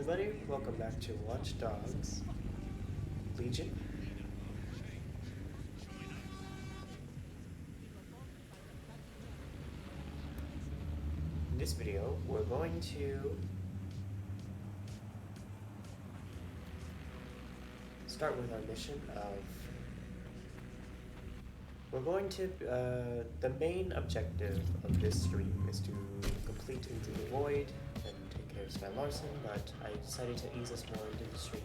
everybody, welcome back to Watch Dogs Legion. In this video, we're going to start with our mission of... the main objective of this stream is to complete Into the Void and take care of Skye Larsen, but I decided to ease us more into the stream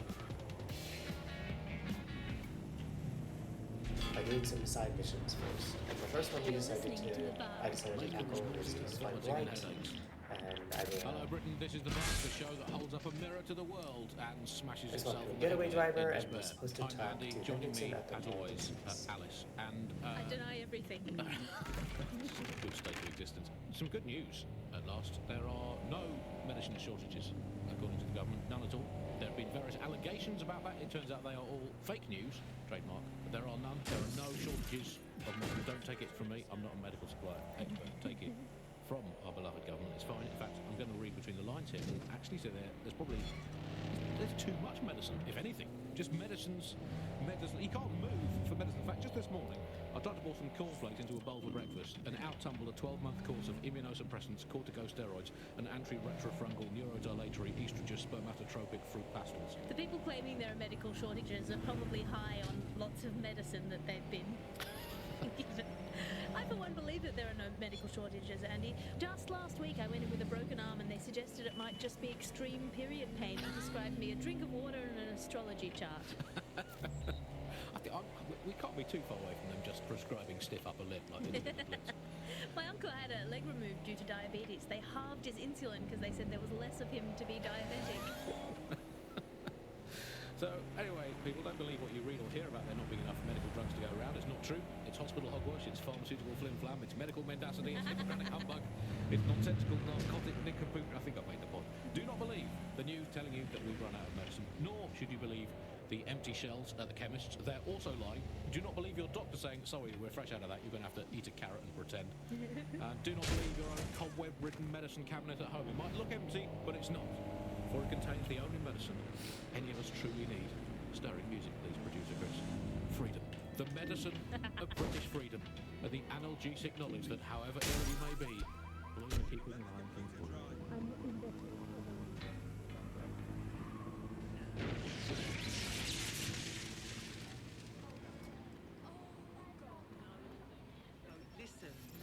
by doing some side missions first. And the first one I decided to tackle is to find Blight, and I will... Hello Britain, this is the Master Show that holds up a mirror to the world and smashes itself to a in getaway the driver, in and we're supposed to I'm talk Andy, to joining Henderson me, at the as always, Alice, and... I deny everything. Good state of existence. Some good news, at last. There are no medicine shortages, according to the government, none at all. There have been various allegations about that. It turns out they are all fake news, trademark, but there are none. There are no shortages of medicine. Don't take it from me, I'm not a medical supply expert. Take it from our beloved government. It's fine. In fact, I'm going to read between the lines here. Actually, so there's too much medicine, if anything. Just medicine. You can't move for medicine. In fact, just this morning, I tried to pour some cornflakes into a bowl for breakfast and out-tumbled a 12-month course of immunosuppressants, corticosteroids, and anti-retrofungal neurodilatory estrogen spermatotropic fruit pastels. The people claiming there are medical shortages are probably high on lots of medicine that they've been given. I, for one, believe that there are no medical shortages, Andy. Just last week, I went in with a broken arm and they suggested it might just be extreme period pain and prescribed me a drink of water and an astrology chart. We can't be too far away from them just prescribing stiff upper lip like they do. My uncle had a leg removed due to diabetes. They halved his insulin because they said there was less of him to be diabetic. So, anyway, people, don't believe what you read or hear about there not being enough medical drugs to go around. It's not true. It's hospital hogwash, it's pharmaceutical flim-flam, it's medical mendacity, it's hippocratic humbug, it's nonsensical, narcotic nincompoop. I think I've made the point. Do not believe the news telling you that we've run out of medicine, nor should you believe the empty shelves at the chemists. They're also lying. Do not believe your doctor saying, sorry, we're fresh out of that, you're going to have to eat a carrot and pretend. And do not believe your own cobweb-ridden medicine cabinet at home. It might look empty, but it's not. For it contains the only medicine any of us truly need. Stirring music, please, producer Chris. Freedom. The medicine of British freedom. And the analgesic knowledge that, however ill you may be, will always keep within line things for you.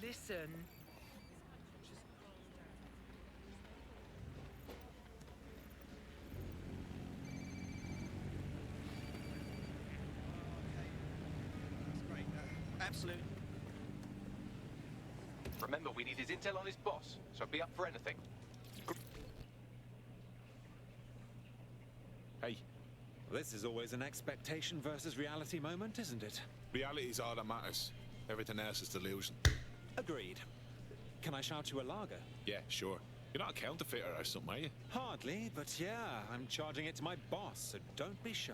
Listen. Absolute. Remember, we need his intel on his boss, so be up for anything. Hey. This is always an expectation versus reality moment, isn't it? Reality's all that matters. Everything else is delusion. Agreed. Can I shout you a lager? Yeah, sure. You're not a counterfeiter or something, are you? Hardly, but yeah, I'm charging it to my boss, so don't be shy.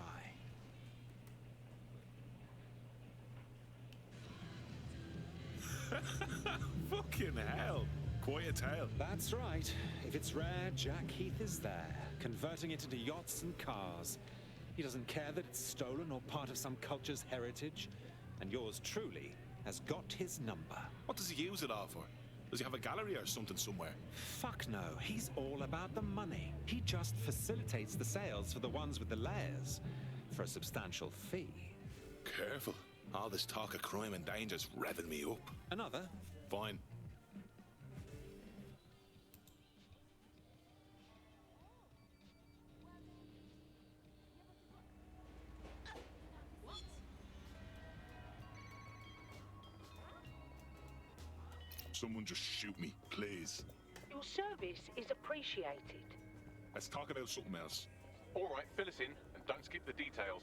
Fucking hell. Quite a tale. That's right. If it's rare, Jack Heath is there, converting it into yachts and cars. He doesn't care that it's stolen or part of some culture's heritage. And yours truly has got his number. What does he use it all for? Does he have a gallery or something somewhere? Fuck no. He's all about the money. He just facilitates the sales for the ones with the layers for a substantial fee. Careful. All this talk of crime and danger's revving me up. Another? Fine. Someone just shoot me, please. Your service is appreciated. Let's talk about something else. All right, fill us in, and don't skip the details.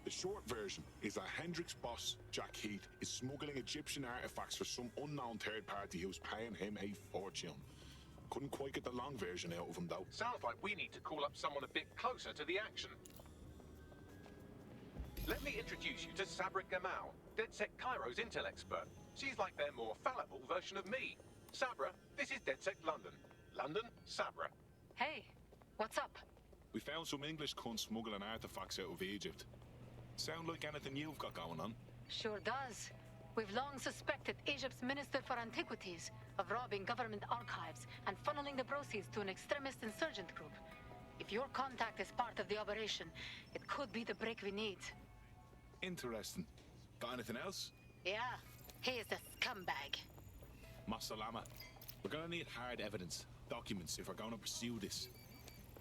The short version is that Hendricks' boss, Jack Heath, is smuggling Egyptian artifacts for some unknown third party who's paying him a fortune. Couldn't quite get the long version out of him, though. Sounds like we need to call up someone a bit closer to the action. Let me introduce you to Sabra Gamal, Ded Sec Cairo's intel expert. She's like their more fallible version of me. Sabra, this is Ded Sec London. London, Sabra. Hey, what's up? We found some English cunts smuggling artifacts out of Egypt. Sound like anything you've got going on? Sure does. We've long suspected Egypt's Minister for Antiquities of robbing government archives and funneling the proceeds to an extremist insurgent group. If your contact is part of the operation, it could be the break we need. Interesting. Got anything else? Yeah, he is a scumbag. Masalama. We're gonna need hard evidence, documents, if we're gonna pursue this.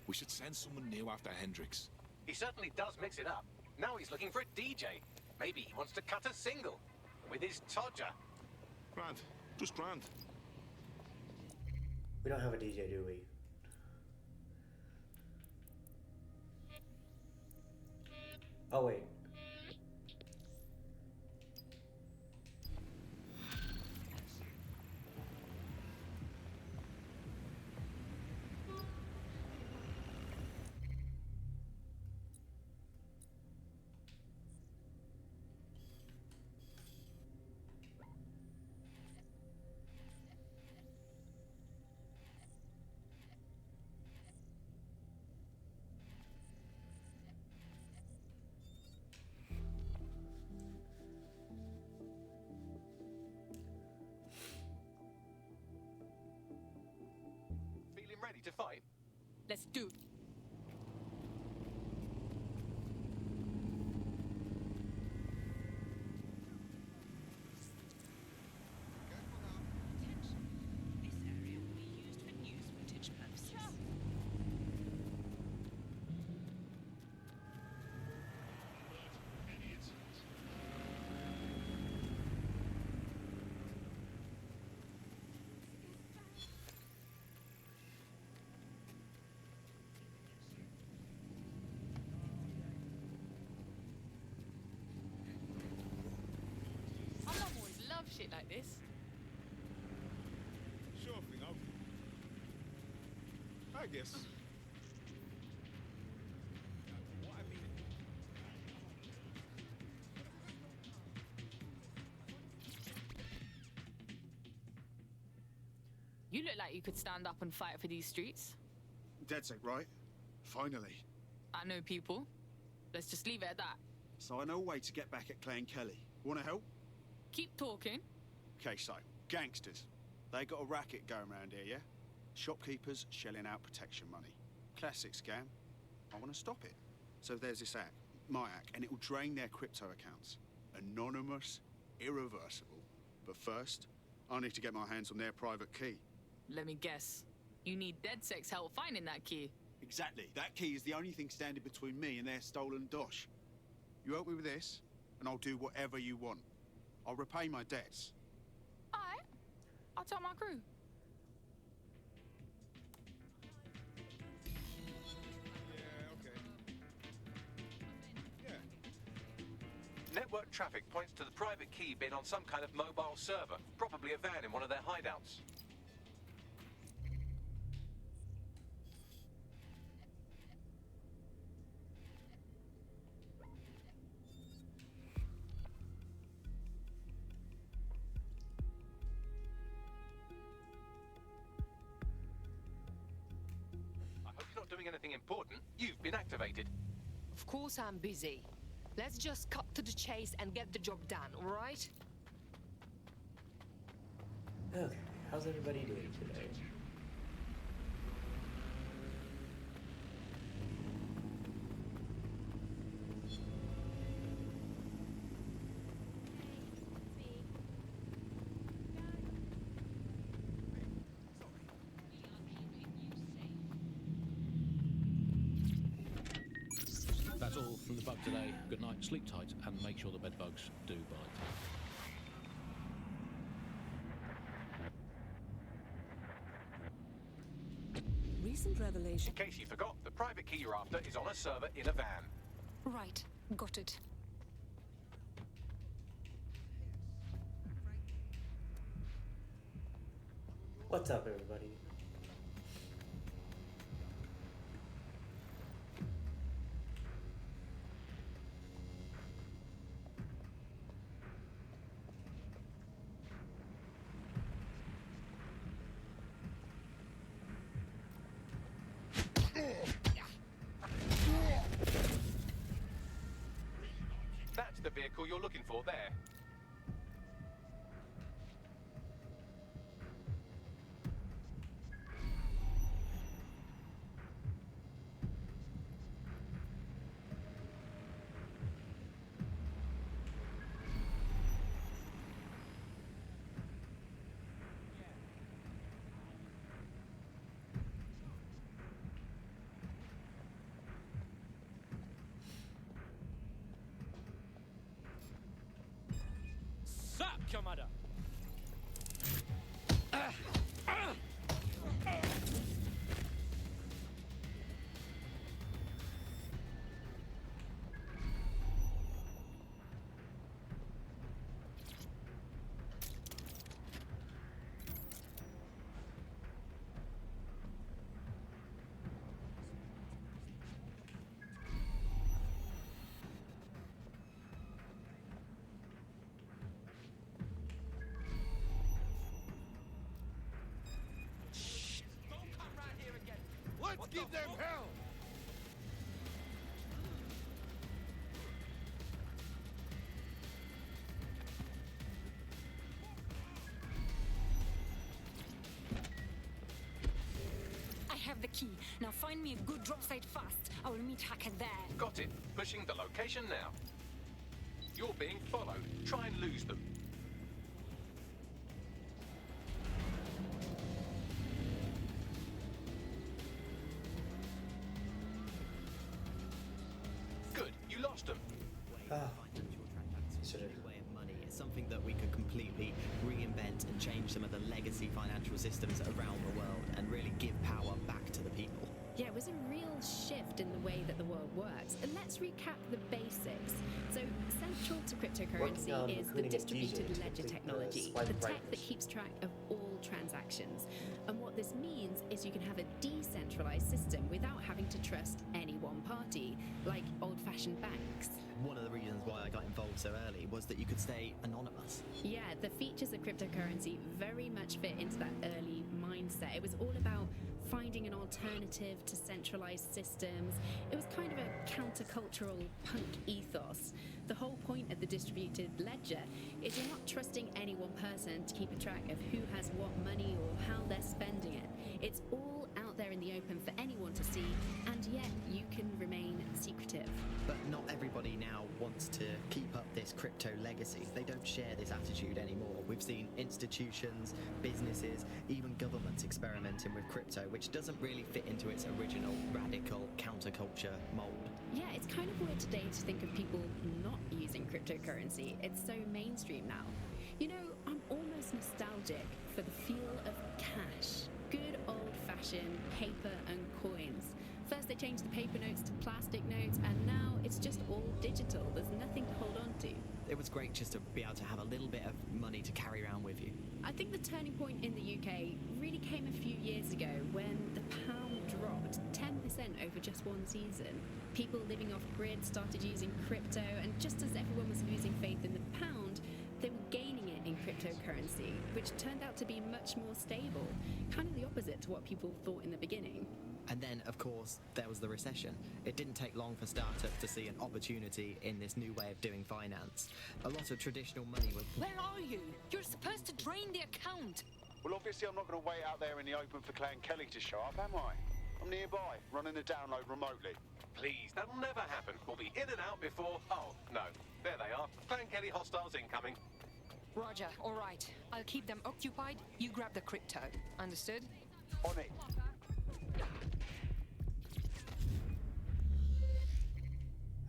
We should send someone new after Hendricks. He certainly does mix it up. Now he's looking for a DJ. Maybe he wants to cut a single with his Todger. Grand. Just grand. We don't have a DJ, do we? Oh, wait. Feeling ready to fight? Let's do it. This area will be used for news footage purposes. My mum always loved shit like this. Sure thing, I guess. You look like you could stand up and fight for these streets. Ded Sec, right? Finally. I know people. Let's just leave it at that. So I know a way to get back at Clay and Kelley. Wanna help? Keep talking. Okay, so, gangsters. They got a racket going around here, yeah? Shopkeepers shelling out protection money. Classic scam. I wanna stop it. So there's this app, my app, and it'll drain their crypto accounts. Anonymous, irreversible. But first, I need to get my hands on their private key. Let me guess. You need Ded Sec's help finding that key. Exactly. That key is the only thing standing between me and their stolen dosh. You help me with this, and I'll do whatever you want. I'll repay my debts. Alright. I'll tell my crew. Network traffic points to the private key being on some kind of mobile server, probably a van in one of their hideouts. I hope you're not doing anything important. You've been activated. Of course I'm busy. Let's just cut to the chase and get the job done, all right? Okay, how's everybody doing today? That's all from the bug today. Good night, sleep tight, and make sure the bed bugs do bite. Recent revelation. In case you forgot, the private key you're after is on a server in a van. Right, got it. What's up, everybody? vehicle you're looking for there. Sup, Commander? Let's give them hell! I have the key. Now find me a good drop site fast. I will meet Hacker there. Got it. Pushing the location now. You're being followed. Try and lose them. Good. You lost them. Financial transactions way of money is something that we could completely reinvent and change some of the legacy financial systems around the world and really give power back to the people. Yeah, it was a real shift in the way that the world works. And let's recap the basics. So, central to cryptocurrency is the distributed ledger technology, the tech that keeps track of all transactions. And what this means is you can have a decentralized system without having to trust any one party, like old-fashioned banks. One of the reasons why I got involved so early was that you could stay anonymous. Yeah, the features of cryptocurrency very much fit into that early mindset. It was all about finding an alternative to centralized systems. It was kind of a countercultural punk ethos. The whole point of the distributed ledger is you're not trusting any one person to keep a track of who has what money or how they're spending it. It's all out there in the open for anyone to see, and yet you can remain secretive. But not everybody now wants to keep up this crypto legacy. They don't share this attitude anymore. We've seen institutions, businesses, even governments experimenting with crypto, which doesn't really fit into its original radical counterculture mold. Yeah, it's kind of weird today to think of people not using cryptocurrency. It's so mainstream now. You know, I'm almost nostalgic for the feel of cash. Good old-fashioned paper and coins. First they changed the paper notes to plastic notes, and now it's just all digital. There's nothing to hold on to. It was great just to be able to have a little bit of money to carry around with you. I think the turning point in the UK really came a few years ago when the pound dropped 10% over just one season. People living off grid started using crypto, and just as everyone was losing faith in the pound, they were gaining it in cryptocurrency, which turned out to be much more stable, kind of the opposite to what people thought in the beginning. And then, of course, there was the recession. It didn't take long for startups to see an opportunity in this new way of doing finance. A lot of traditional money was... Where are you? You're supposed to drain the account. Well, obviously I'm not going to wait out there in the open for Clan Kelley to show up, am I? I'm nearby, running the download remotely. Please, that'll never happen. We'll be in and out before... Oh, no. There they are. Clan Kelley hostiles incoming. Roger, all right. I'll keep them occupied. You grab the crypto. Understood? On it.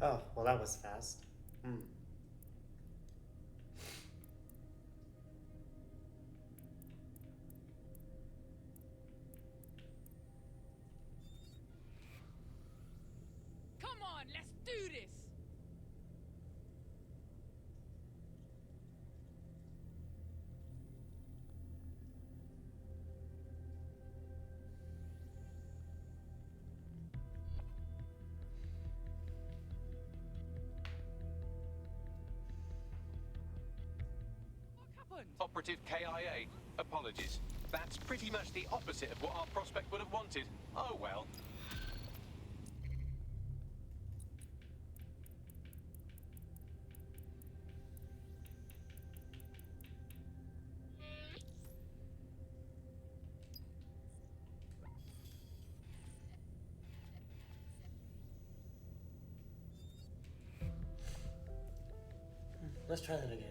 Oh, well that was fast. Come on, let's do this! Operative KIA, apologies. That's pretty much the opposite of what our prospect would have wanted. Oh well. Let's try that again.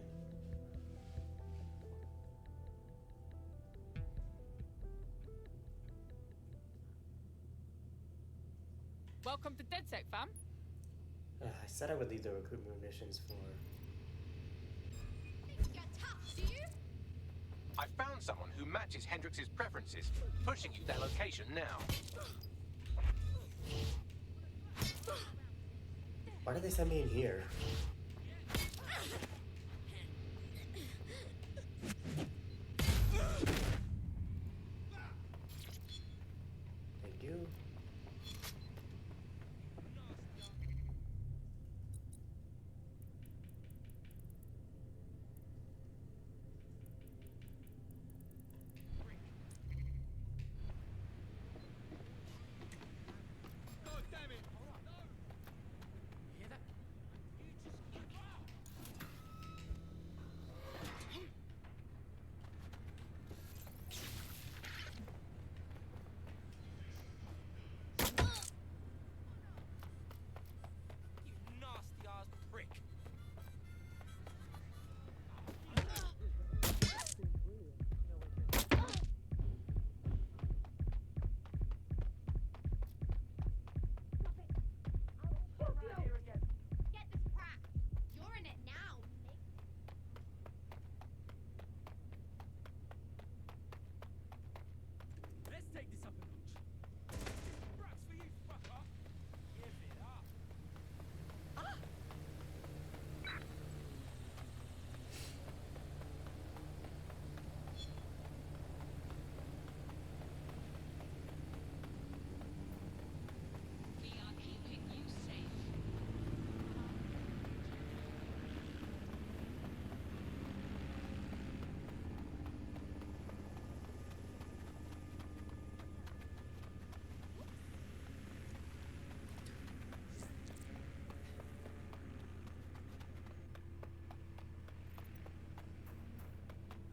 Welcome to Ded Sec, fam. I said I would leave the recruitment missions for... I found someone who matches Hendrix's preferences, pushing you their location now. Why did they send me in here? Thank you.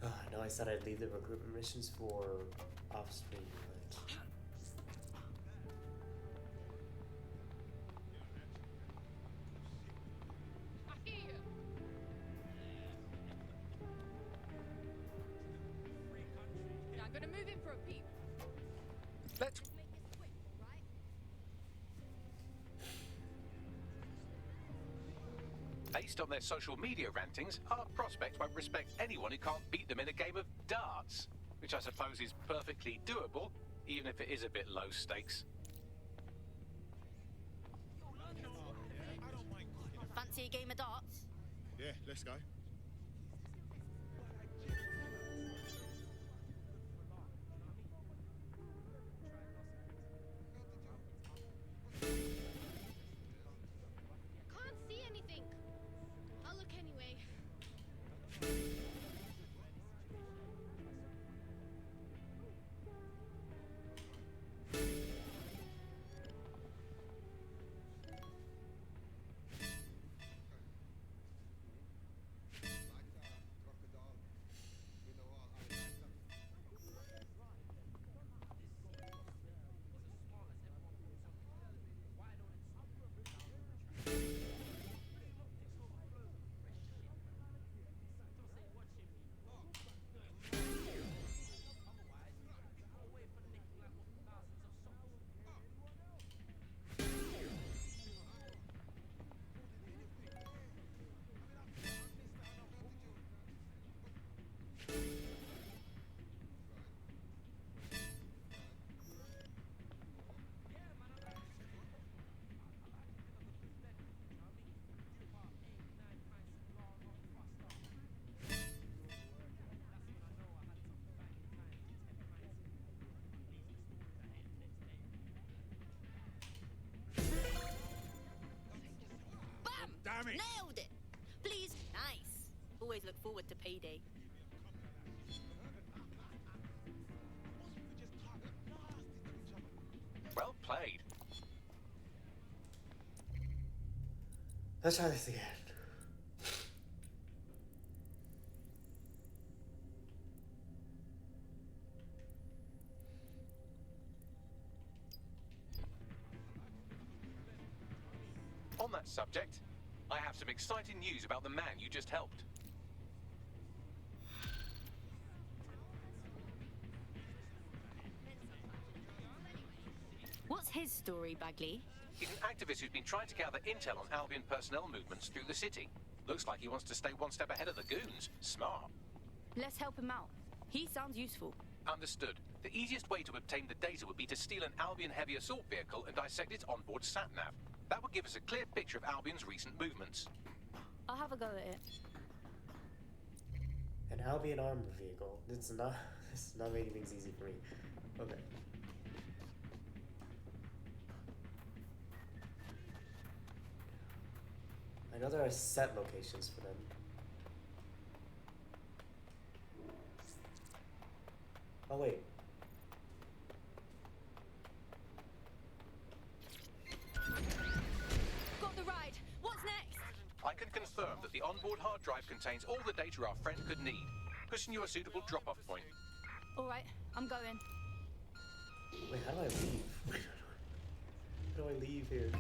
I know I said I'd leave the recruitment missions for off-screen, but... Now I'm gonna move in for a peep. Let's... Based on their social media rantings, our prospects won't respect anyone who can't beat them in a game of darts, which I suppose is perfectly doable, even if it is a bit low stakes. Fancy a game of darts? Yeah, let's go. Can't see anything. I'll look anyway. Damn it! Nailed it! Please, nice. Always look forward to payday. Well played. Let's try this again. On that subject, I have some exciting news about the man you just helped. What's his story, Bagley? He's an activist who's been trying to gather intel on Albion personnel movements through the city. Looks like he wants to stay one step ahead of the goons. Smart. Let's help him out. He sounds useful. Understood. The easiest way to obtain the data would be to steal an Albion heavy assault vehicle and dissect its onboard sat-nav. That would give us a clear picture of Albion's recent movements. I'll have a go at it. An Albion armor vehicle. This is not making things easy for me. Okay. I know there are set locations for them. Oh wait. Got the ride. What's next? I can confirm that the onboard hard drive contains all the data our friend could need, pushing you a suitable drop-off point. All right, I'm going. Wait, how do I leave? How do I leave here?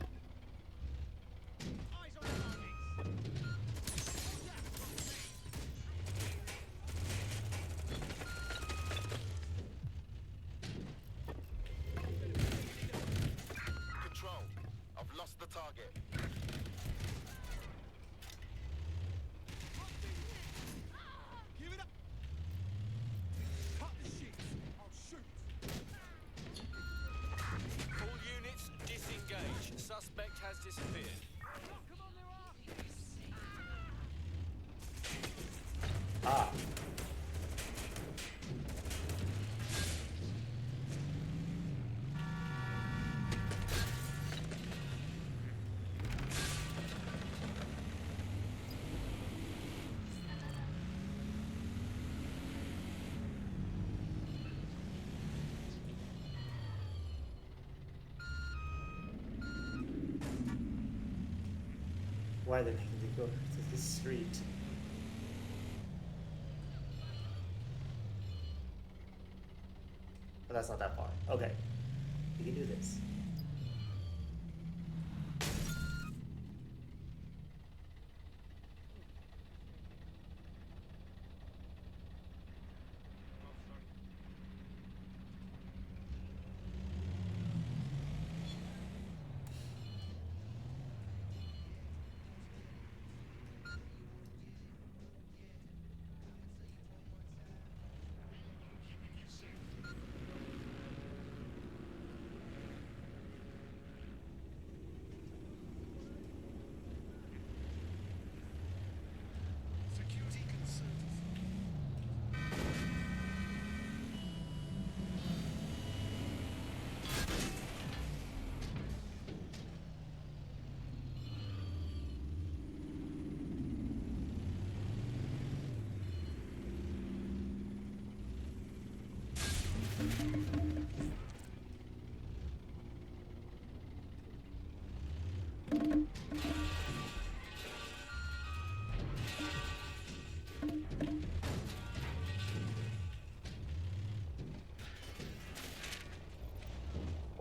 Control, I've lost the target. Give it up! Cut the shit! I'll shoot! All units, disengage. Suspect has disappeared. Ah. Why are they making me go to this street? But that's not that far. Okay. We can do this.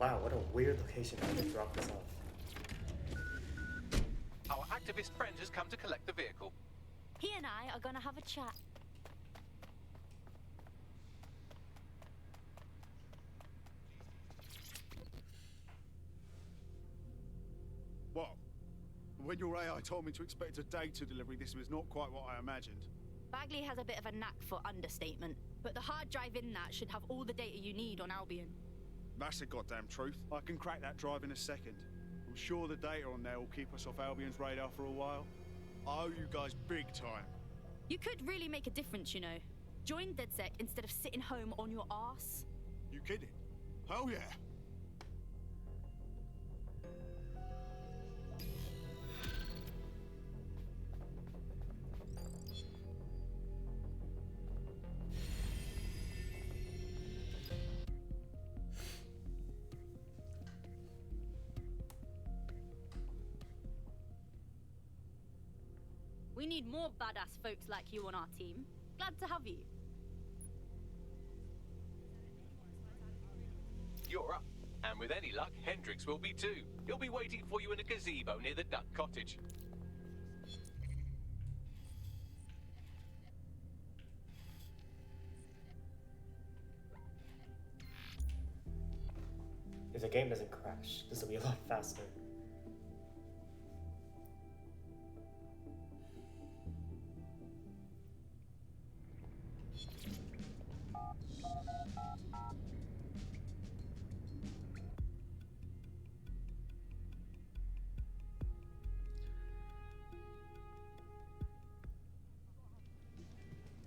Wow, what a weird location to drop this off. Our activist friend has come to collect the vehicle. He and I are gonna have a chat. What? When your AI told me to expect a data delivery, this was not quite what I imagined. Bagley has a bit of a knack for understatement, but the hard drive in that should have all the data you need on Albion. That's the goddamn truth. I can crack that drive in a second. I'm sure the data on there will keep us off Albion's radar for a while. I owe you guys big time. You could really make a difference, you know. Join Ded Sec instead of sitting home on your arse. You kidding? Hell yeah. We need more badass folks like you on our team. Glad to have you. You're up. And with any luck, Hendrix will be too. He'll be waiting for you in a gazebo near the Duck Cottage. If the game doesn't crash, this will be a lot faster.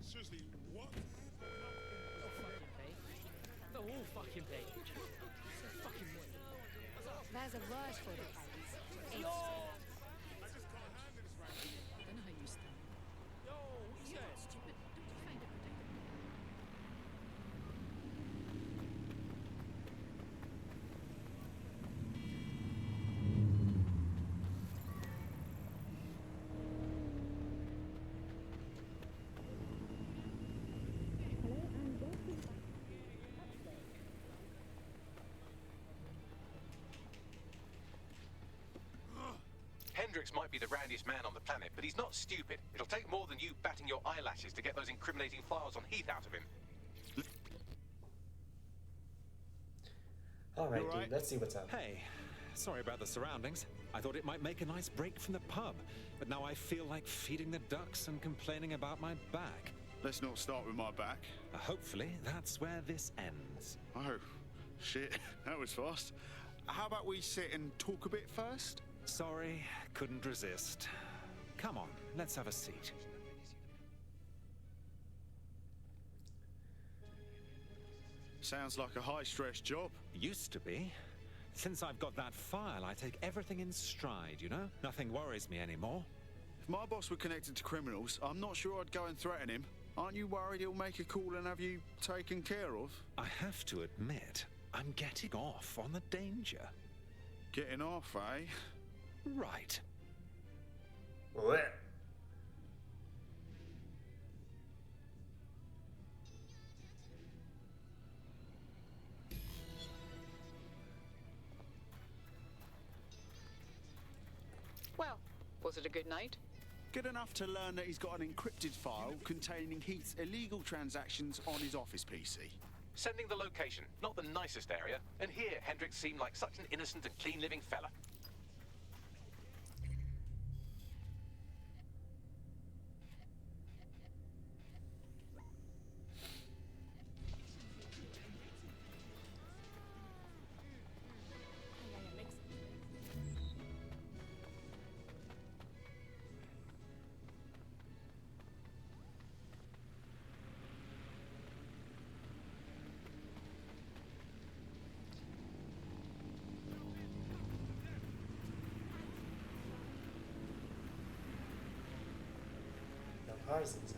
Seriously, what? No, all fucking big. Fucking way. There's a word for the place. Yo! I just can't handle this right now. I don't know how you stand. Yo, what you saying? Stupid. Don't you find it ridiculous? Hendricks might be the roundiest man on the planet, but he's not stupid. It'll take more than you batting your eyelashes to get those incriminating files on Heath out of him. Alright, You all right? dude, let's see what's up. Hey, sorry about the surroundings. I thought it might make a nice break from the pub, but now I feel like feeding the ducks and complaining about my back. Let's not start with my back. Hopefully, that's where this ends. Oh, shit, that was fast. How about we sit and talk a bit first? Sorry, couldn't resist. Come on, let's have a seat. Sounds like a high-stress job. Used to be. Since I've got that file, I take everything in stride, you know? Nothing worries me anymore. If my boss were connected to criminals, I'm not sure I'd go and threaten him. Aren't you worried he'll make a call and have you taken care of? I have to admit, I'm getting off on the danger. Getting off, eh? Right. What? Well, was it a good night? Good enough to learn that he's got an encrypted file containing Heath's illegal transactions on his office PC. Sending the location, not the nicest area, and here Hendricks seemed like such an innocent and clean-living fella. No cars inside.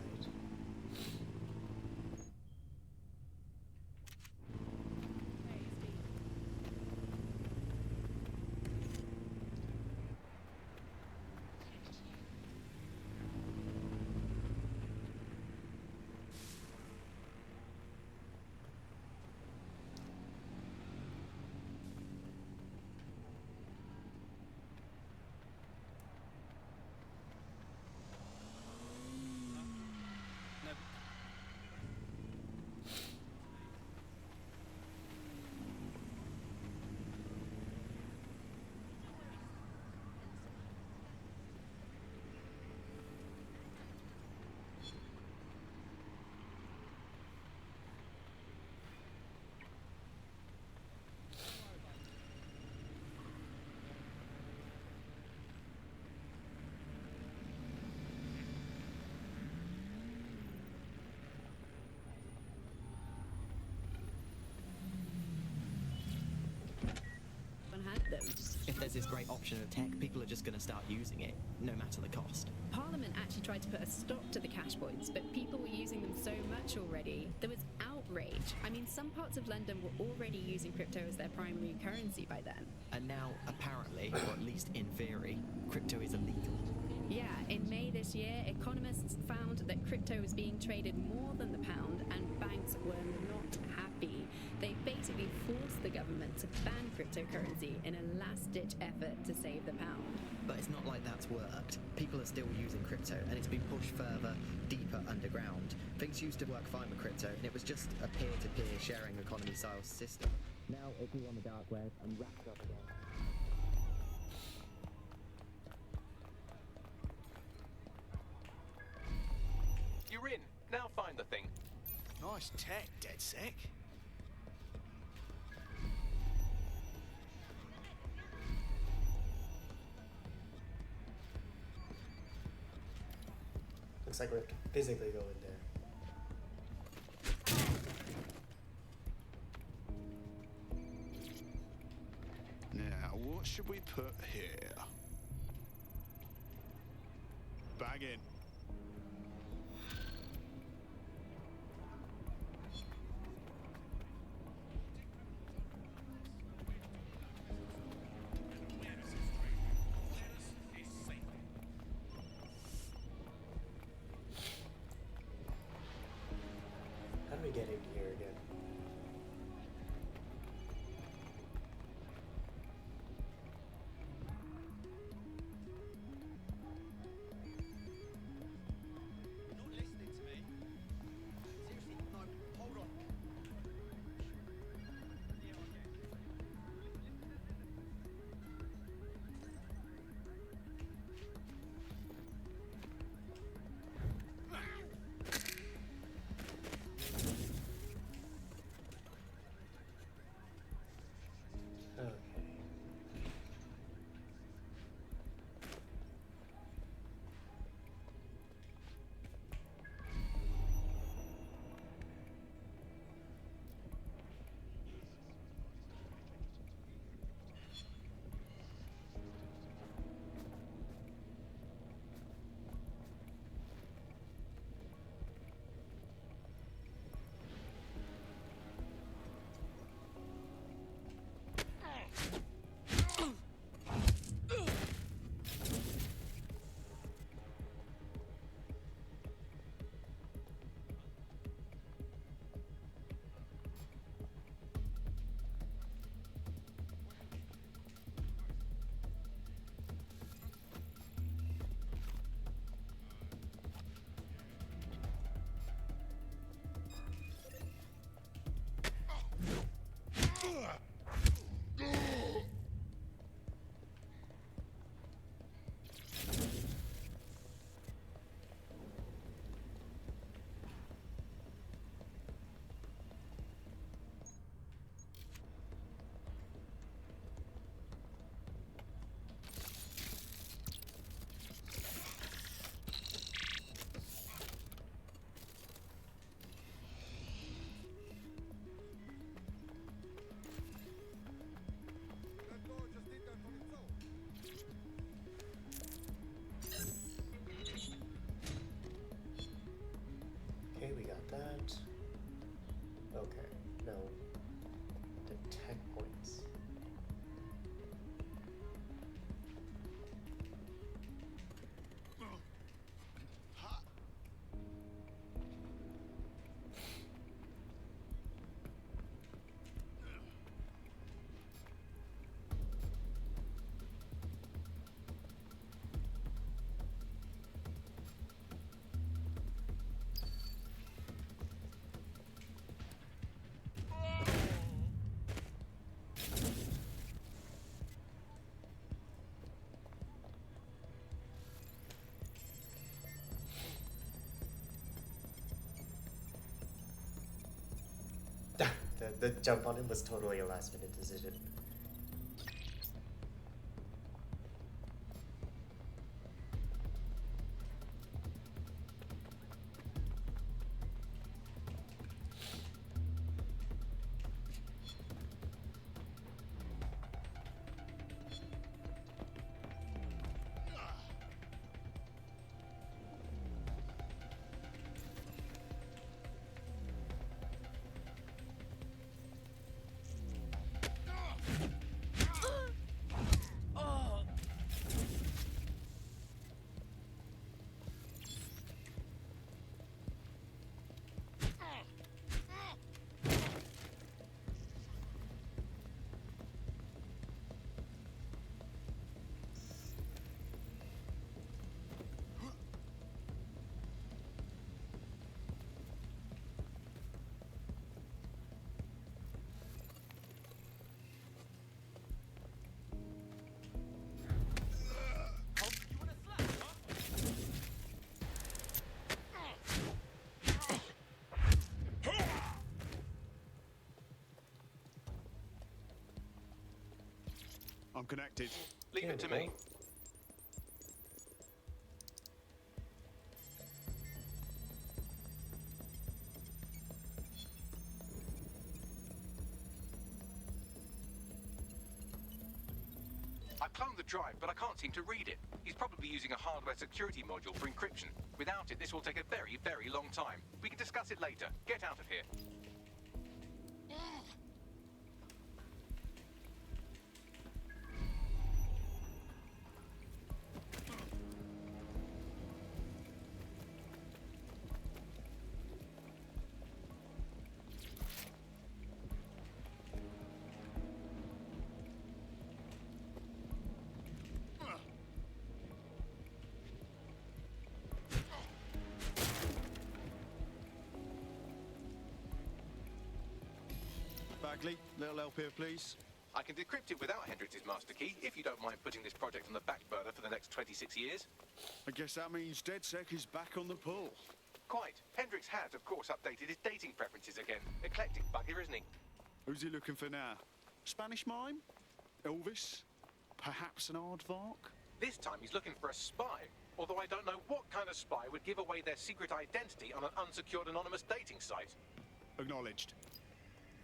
Had them. If there's this great option of tech, people are just going to start using it, no matter the cost. Parliament actually tried to put a stop to the cash points, but people were using them so much already. There was outrage. I mean, some parts of London were already using crypto as their primary currency by then. And now, apparently, or at least in theory, crypto is illegal. Yeah, in May this year, economists found that crypto was being traded more than the pound, and banks were not happy. They basically forced the government to ban cryptocurrency in a last-ditch effort to save the pound. But it's not like that's worked. People are still using crypto, and it's been pushed further, deeper underground. Things used to work fine with crypto, and it was just a peer-to-peer sharing economy-style system. Now it's all on the dark web and wrapped up again. You're in. Now find the thing. Nice tech, Ded Sec. Looks like we have to physically go in there. Now, what should we put here? Bag in. How do we get in here again? Okay, we got that. Okay, no. The tech points. The jump on him was totally a last minute decision. I'm connected. Leave it to me. I've cloned the drive, but I can't seem to read it. He's probably using a hardware security module for encryption. Without it, this will take a very, very long time. We can discuss it later. Get out of here. Bagley, little help here, please. I can decrypt it without Hendrix's master key, if you don't mind putting this project on the back burner for the next 26 years. I guess that means Ded Sec is back on the pull. Quite. Hendrix has, of course, updated his dating preferences again. Eclectic bugger, isn't he? Who's he looking for now? Spanish mime? Elvis? Perhaps an aardvark? This time he's looking for a spy. Although I don't know what kind of spy would give away their secret identity on an unsecured anonymous dating site. Acknowledged.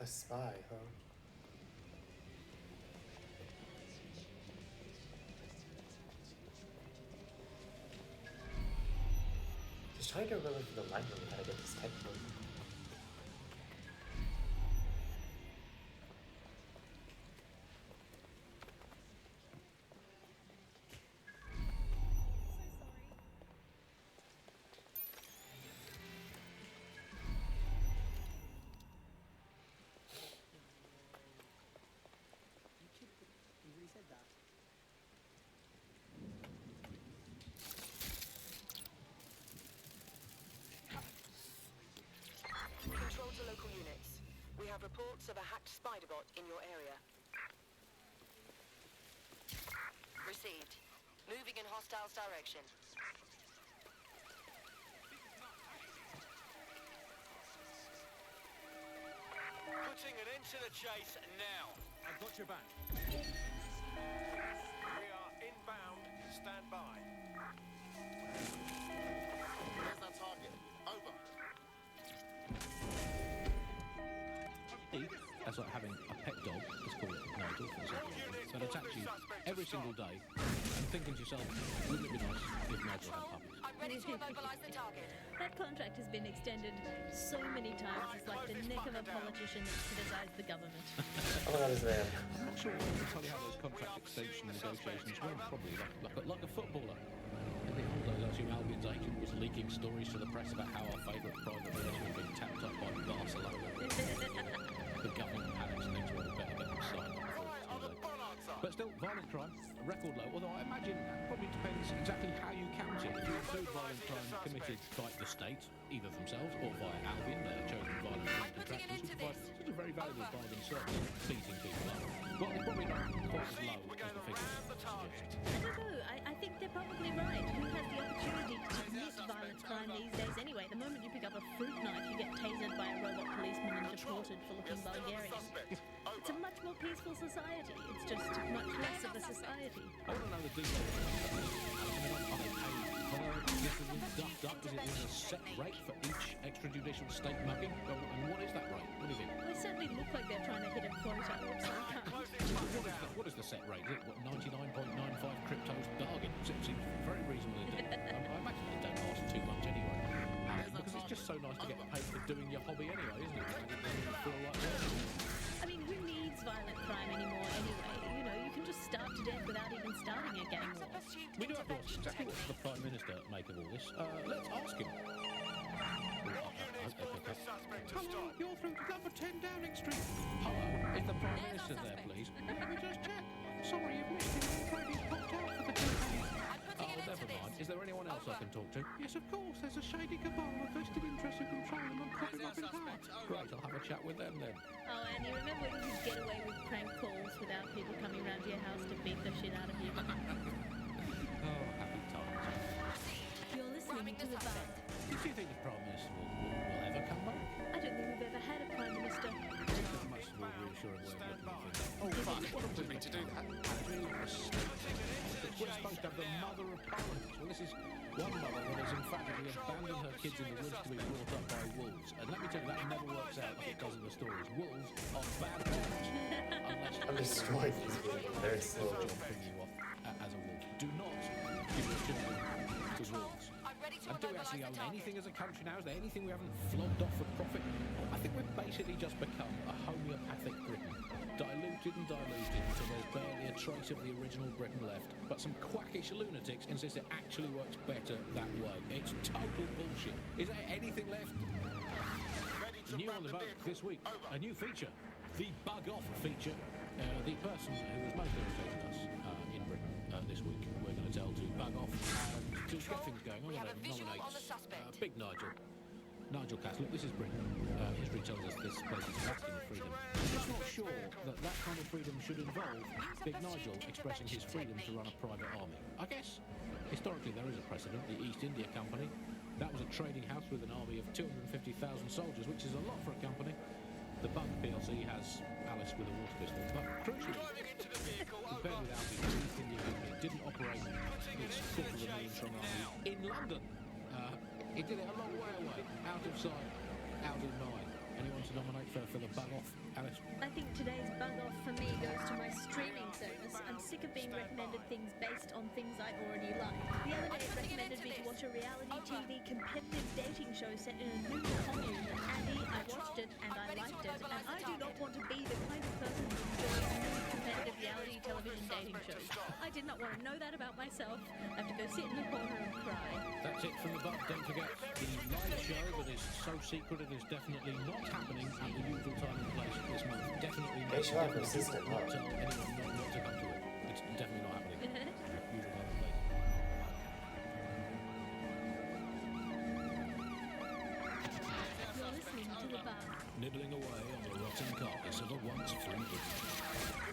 A spy, huh? Just trying to remember from the library how to get this textbook. Control to local units. We have reports of a hacked spider bot in your area. Received. Moving in hostiles direction. Putting an end to the chase now. I've got your back. We are inbound. Stand by. Where's that target? Over. That's like having a pet dog, let's call it Nigel for a second, that attacks you every single day and thinking to yourself, wouldn't it be nice if Nigel had puppies? I'm ready to immobilize the target. That contract has been extended so many times. It's like the neck of a politician that's criticised the government. Oh, that is there. I'm not sure entirely how those contract extension negotiations went, probably like a footballer. In the old days, I assume Albion's agent was leaking stories to the press about how our favourite private military had been tapped up by Barcelona. The government panics and thinks, well, we better get them signed up before it's too late. But still, violent crime, a record low, although I imagine that probably depends exactly how you count it. If you include violent crime committed by the state, either themselves or via Albion, their chosen violent crime contractors, who provide such a very valuable bargain service, beating people up. Well, it's probably not quite as low as the figures suggest. I don't know. I think they're probably right. Who has the opportunity to commit violent crime these days anyway? The moment you pick up a fruit knife, you get tasered by a robot policeman and deported for looking Bulgarian. It's a much more peaceful society. It's just much less of a society. I want to know the details of the Are they paid per citizen ducked up? Is it a set rate for each extrajudicial state mugging? And what is that rate? What is it? They certainly look like they're trying to hit a quota. What is the set rate? Is it what, 99.95 cryptos bargain? Seems very reasonable indeed. I imagine they don't last too much anyway. Because it's just so nice to get paid for doing your hobby anyway, isn't it? It doesn't feel like work. I mean, who needs violent crime anymore anyway? You know, you can just starve to death without even starting a gang war. We do have to ask exactly what the Prime Minister make of all this. Let's ask him. Hello, you're through to number 10 Downing Street. Hello, is the Prime Minister there, please? Let me just check. Sorry, you've missed him. He's popped out for the campaign. Oh, never mind. Is there anyone else I can talk to? Yes, of course. There's a shady cabal with vested interest in controlling and propping up in power. Great, I'll have a chat with them then. Oh, and you remember when you could get away with prank calls without people coming round to your house to beat the shit out of you? Oh, happy times. You're listening to the Band. Do you think the Prime Minister will ever come back? I don't think we've ever had a Prime Minister. Much more reassuring way of looking at things. Oh, fuck. What did me to do that? We're supposed to have the mother of parliaments. Well, this is one mother that has emphatically abandoned her kids in the woods to be brought up by wolves. And let me tell you, that never works out like it does in the stories. Wolves are bad parents. I'm destroying these people very slowly. You off as a wolf. Do not give your children to wolves. And do we actually own anything as a country now? Is there anything we haven't flogged off for profit? I think we've basically just become a homeopathic Britain. Diluted and diluted until there's barely a trace of the original Britain left. But some quackish lunatics insist it actually works better that way. It's total bullshit. Is there anything left? New on the boat this week, a new feature. The Bug Off feature. The person who has most irritated us in Britain this week, we're going to tell to bug off and to get things going. I'm going to nominate Big Nigel Cass. Look, this is Britain. History tells us this place is basking of freedom. I'm just not sure that kind of freedom should involve Big Nigel expressing his freedom to run a private army. I guess historically there is a precedent, the East India Company. That was a trading house with an army of 250,000 soldiers, which is a lot for a company. The Bug PLC has Alice with a water pistol, but crucially, compared with Alfie, the East India Company didn't operate its quarter of a million strong army in London. It did it a long way away, out of sight, out of mind. Anyone to nominate for the Bug Off, Alice? I think today's Bug Off for me goes to my streaming service. I'm sick of being recommended things based on things I already like. The other day it recommended me to watch a reality TV competitive dating show set in a new commune. Andy, I watched it and I liked it. And I do not want to be the kind of person who enjoys new competitive reality television dating shows. I did not want to know that about myself. I have to go sit in the corner and cry. That's it from the Bug. Don't forget, the live show that is so secret it is definitely not happening at the usual time and place this month. Definitely not. They should have consistent, not tell anyone not to come to it. It's definitely not happening. Usual time and place. You're listening to The Bug. Nibbling away on the rotten carcass of a once free Britain.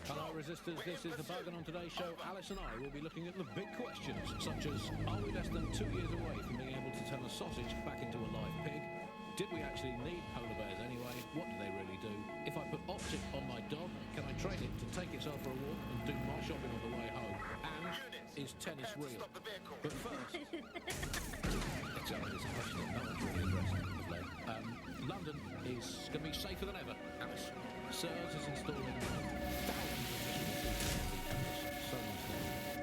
Hello resistors, this is The Bug, and on today's show Alice and I will be looking at the big questions such as, are we less than 2 years away from being able to turn a sausage back into a live pig? Did we actually need polar bears anyway? What do they really do? If I put Optic on my dog, can I train it to take itself for a walk and do my shopping on the way home? And is tennis real? But first, exactly, this is a question that no one's really addressed of late. London is going to be safer than ever, Alice. Sirs is installing thousands of so much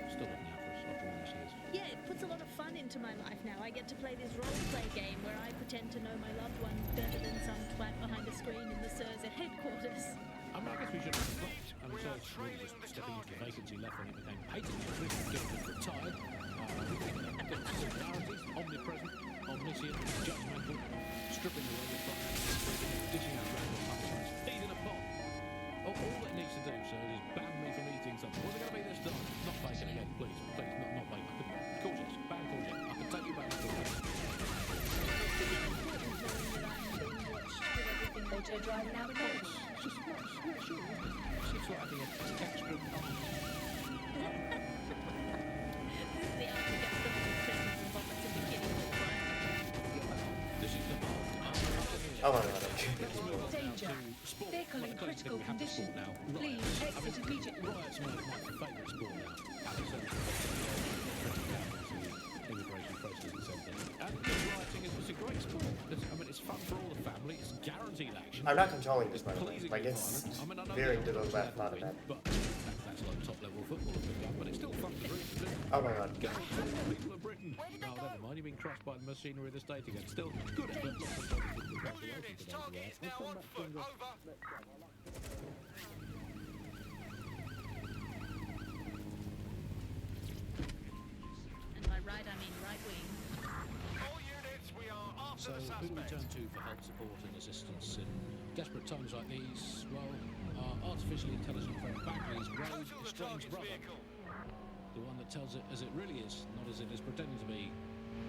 still looking out for us after all these years. Yeah, it puts a lot of fun into my life now. I get to play this role-play game where I pretend to know my loved one better than some twat behind a screen in the Sirs at headquarters. I mean, I guess we should reflect. And Sirs really just stepping into the vacancy left when it became patent. Just retired. Similarities, omnipresent, omniscient, judgmental, stripping away the finance, dishing out random punishments. He's in a pot. All it needs to do, sir, is ban me from eating something. What's it going to be this time? Not bacon again, please. Please, not bacon. Courgettes, ban courgette. I can take you back to courgette. Auto drive navigation. It's just nice. Yeah, sure, isn't it? It's like having a texture. The after gets the Christmas and vomits in bikini. This is the Bug. Oh my god. Danger. Vehicle in critical condition. Please exit immediately. Riot's my favourite sport now. Immigration process and something. And rioting is a great sport. I mean, it's fun for all the family. It's guaranteed action. I'm not controlling this, by the way. Like, it's veering to the left, not that. But that's like top level football, but it's still fun to drink. Oh my god. People of Britain. Oh, never mind. You've been crushed by the machinery of the state again. Still good effort. Targets now on foot. Over. And by right, I mean right wing. All units, we are after So the who do we suspect. turn to for help, support and assistance in desperate times like these? Well, our artificially intelligent friend Bagley's rogue, estranged brother. The one that tells it as it really is, not as it is pretending to be.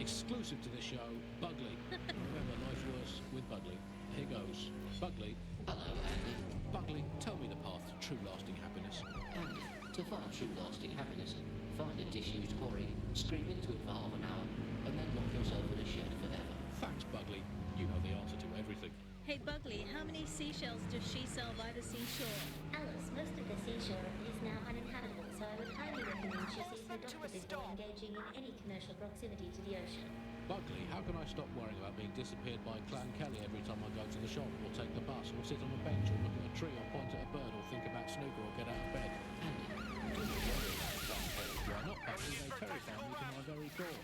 Exclusive to this show, Bugley. Remember, life's worse with Bugley. Here goes. Bugley. Hello, Andy. Bugley, tell me the path to true lasting happiness. Andy, to find true lasting happiness, find a disused quarry, scream into it for half an hour, and then lock yourself in a shed forever. Thanks, Bugley. You know the answer to everything. Hey Bugley, how many seashells does she sell by the seashore? Alice, most of the seashore is now uninhabitable, so so I would highly recommend she sees her doctor before engaging in any commercial proximity to the ocean. Bugley, how can I stop worrying about being disappeared by Clan Kelly every time I go to the shop, or take the bus, or sit on a bench, or look at a tree, or point at a bird, or think about snooker, or get out of bed? Andy, Do you worry about Clan Kelly? Why not, Bugley? They terrify me to my very core.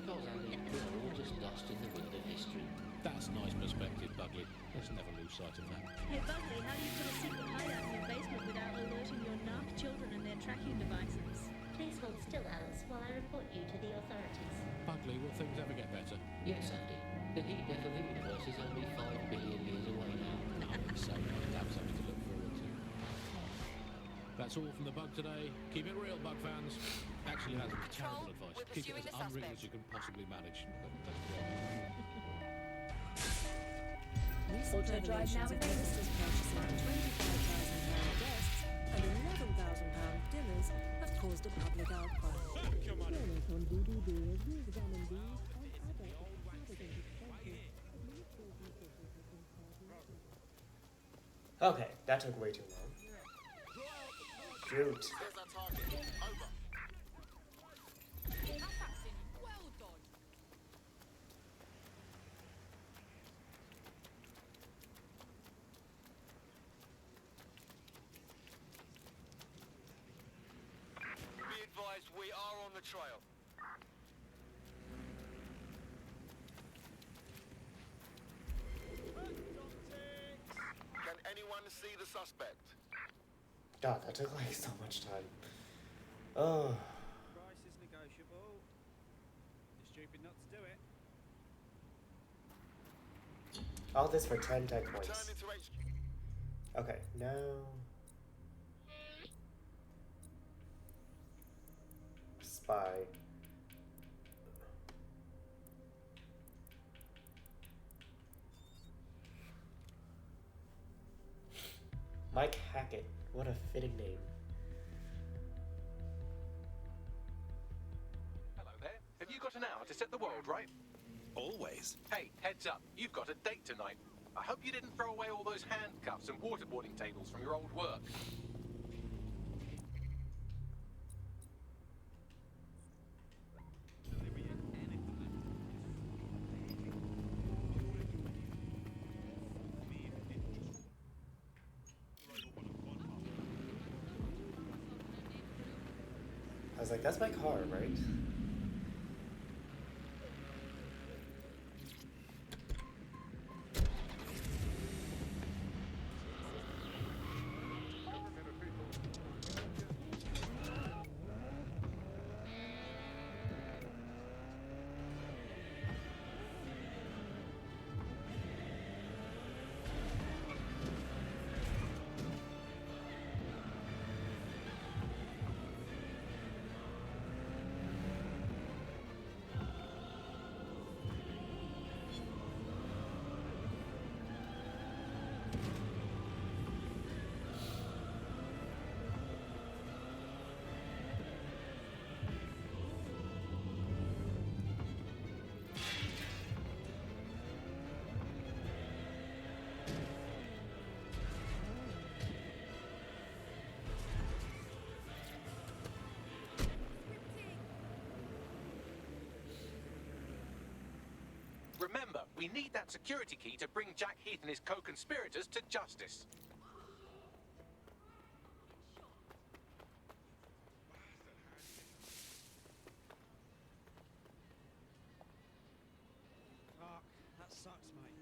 because Andy, we're all just lost in the wind of history. That's nice perspective, Bugley. Let's never lose sight of that. Hey, Bugley, how do you put a secret hideout in your basement without alerting your narc children and their tracking devices? Please hold still, Alice, while I report you to the authorities. Bugley, will things ever get better? Yes, Andy. The heat death of the universe is only 5 billion years away now. So nice to have something to look forward to. That's all from the Bug today. Keep it real, Bug fans. Actually, that's terrible advice. Keep it as unreal as you can possibly manage. Auto drive now enables purchasing £25,000 guests and £11,000 dinners have caused a public outcry. Okay, that took way too long. Shoot. There's our target. Over. Well done. Be advised, we are on the trail. Can anyone see the suspect? God, that took like so much time. Oh. Price is negotiable. You're stupid not to do it. All this for 10 tech Return points. into HQ. Okay, now... Spy. Mike Hackett. What a fitting name. Hello there. Have you got an hour to set the world right? Always. Hey, heads up. You've got a date tonight. I hope you didn't throw away all those handcuffs and waterboarding tables from your old work. I was like, that's my car, right? Remember, we need that security key to bring Jack Heath and his co-conspirators to justice. Clark, that sucks, mate.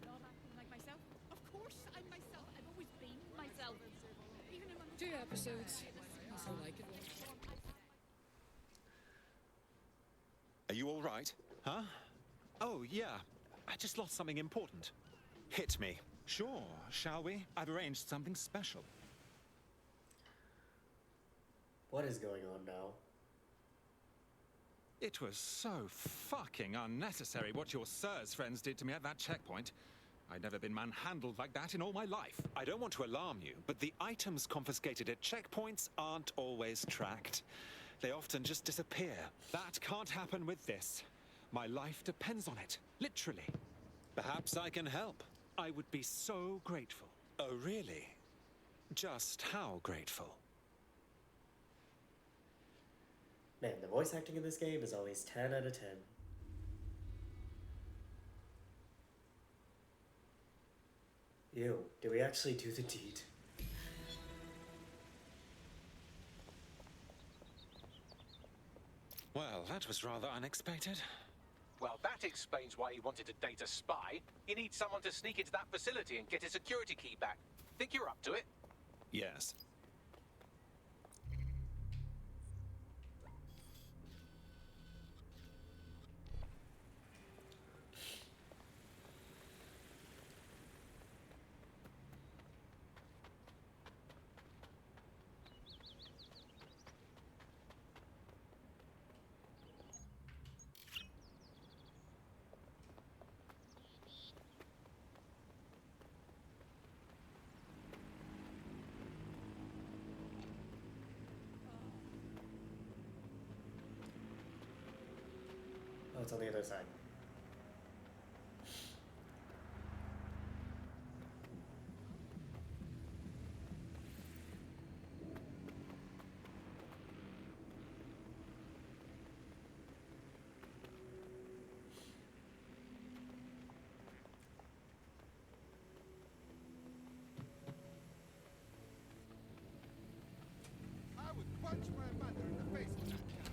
Not acting like myself? Of course, I'm myself. I've always been myself. Even in my 2 episodes. That's all I could watch. Are you all right? Huh? Oh, yeah. I just lost something important. Hit me. Sure, shall we? I've arranged something special. What is going on now? It was so fucking unnecessary what your sir's friends did to me at that checkpoint. I'd never been manhandled like that in all my life. I don't want to alarm you, but the items confiscated at checkpoints aren't always tracked. They often just disappear. That can't happen with this. My life depends on it, literally. Perhaps I can help. I would be so grateful. Oh, really? Just how grateful? Man, the voice acting in this game is always 10 out of 10. Ew, did we actually do the deed? Well, that was rather unexpected. Well, that explains why he wanted to date a spy. He needs someone to sneak into that facility and get his security key back. Think you're up to it? Yes. Oh, it's on the other side. I would punch my mother in the face with that cat.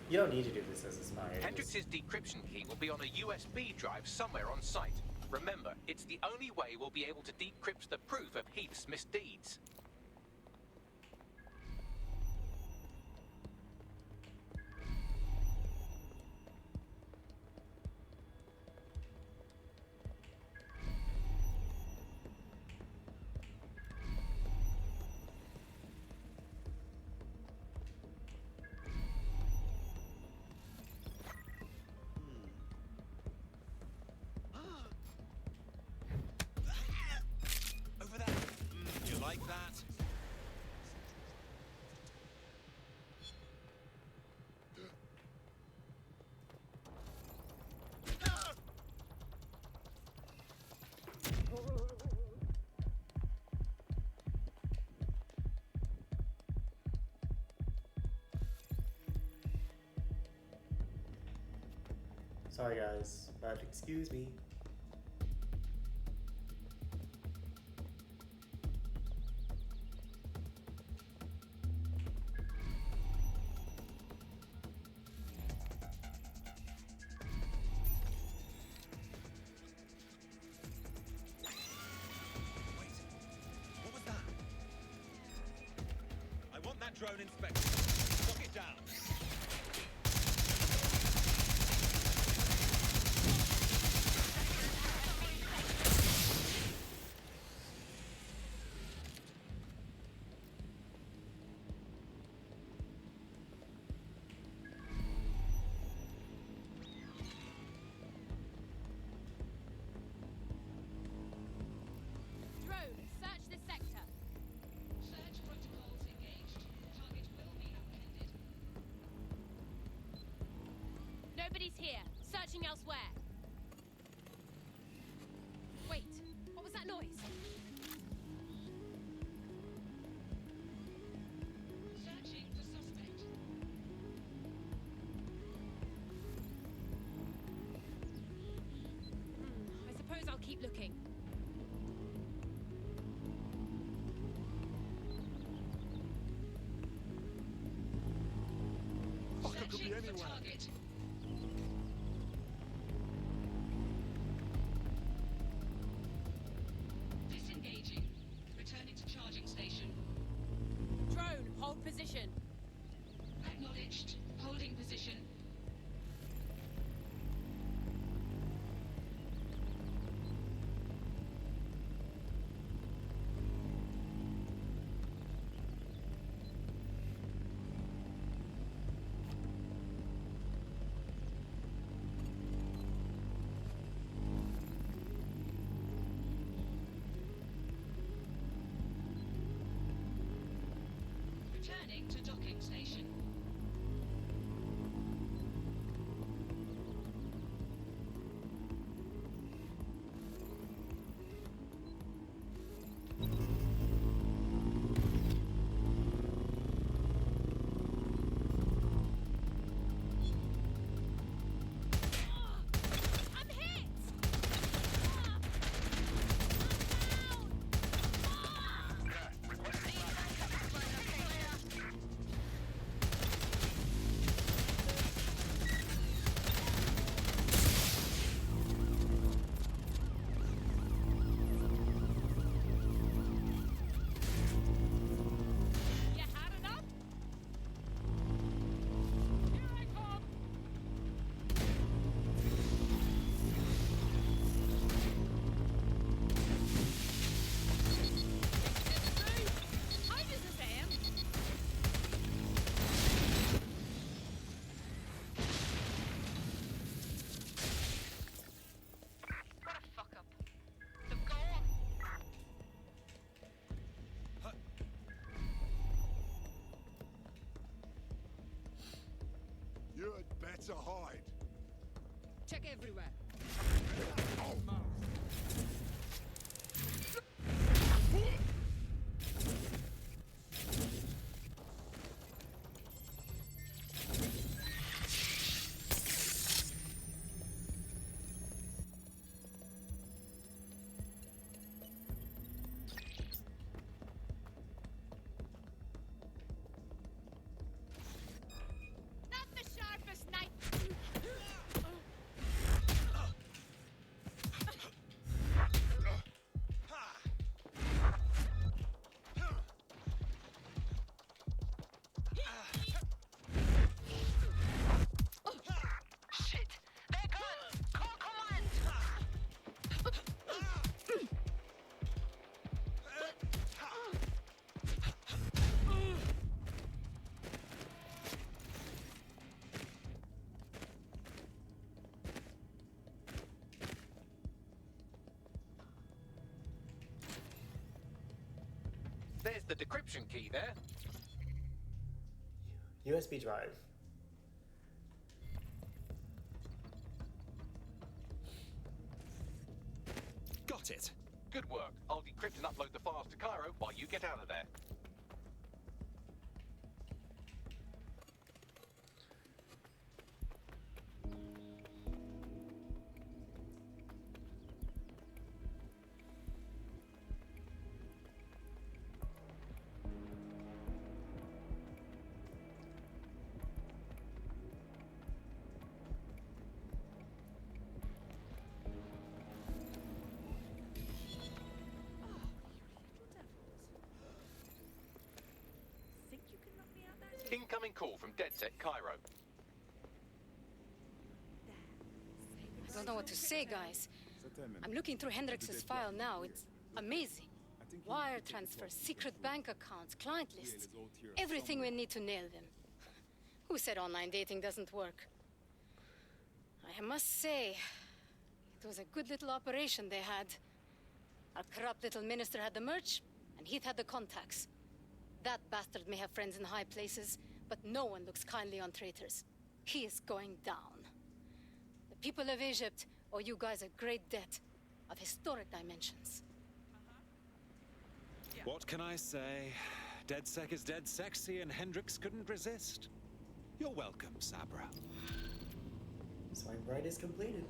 You don't need to do this as a spy. Hendrix's decryption key will be on a USB drive somewhere on site. Remember, it's the only way we'll be able to decrypt the proof of Heath's misdeeds. Over there. You like that? Sorry guys, but excuse me. What was that? I want that drone inspected. Lock it down. Drone, search this sector. Search protocols engaged. Target will be apprehended. Nobody's here. Searching elsewhere. Wait, what was that noise? Keep looking. Fuck, it could be Searching for anywhere. target. Disengaging. Returning to charging station. Drone, hold position. Acknowledged. Holding position. Returning to docking station. I'm hit! You had enough? Here I come! I just the same. What a fuck up. So go on. You'd better hide. Check everywhere. Not the sharpest knife. Shit! They're gone! Call command! There's the decryption key there. USB drive. Got it. Good work. I'll decrypt and upload the files to Cairo while you get out of there. Think you can knock me out that? Incoming call from Ded Sec, Cairo. I don't know what to say, guys. I'm looking through Hendrix's file now. It's amazing. Wire transfers, secret bank accounts, client lists. Everything we need to nail them. Who said online dating doesn't work? I must say, it was a good little operation they had. Our corrupt little minister had the merch, and Heath had the contacts. That bastard may have friends in high places, but no one looks kindly on traitors. He is going down. The people of Egypt owe you guys a great debt of historic dimensions. What can I say? Ded Sec is dead sexy, and Hendrix couldn't resist. You're welcome, Sabra. Swipe right is completed.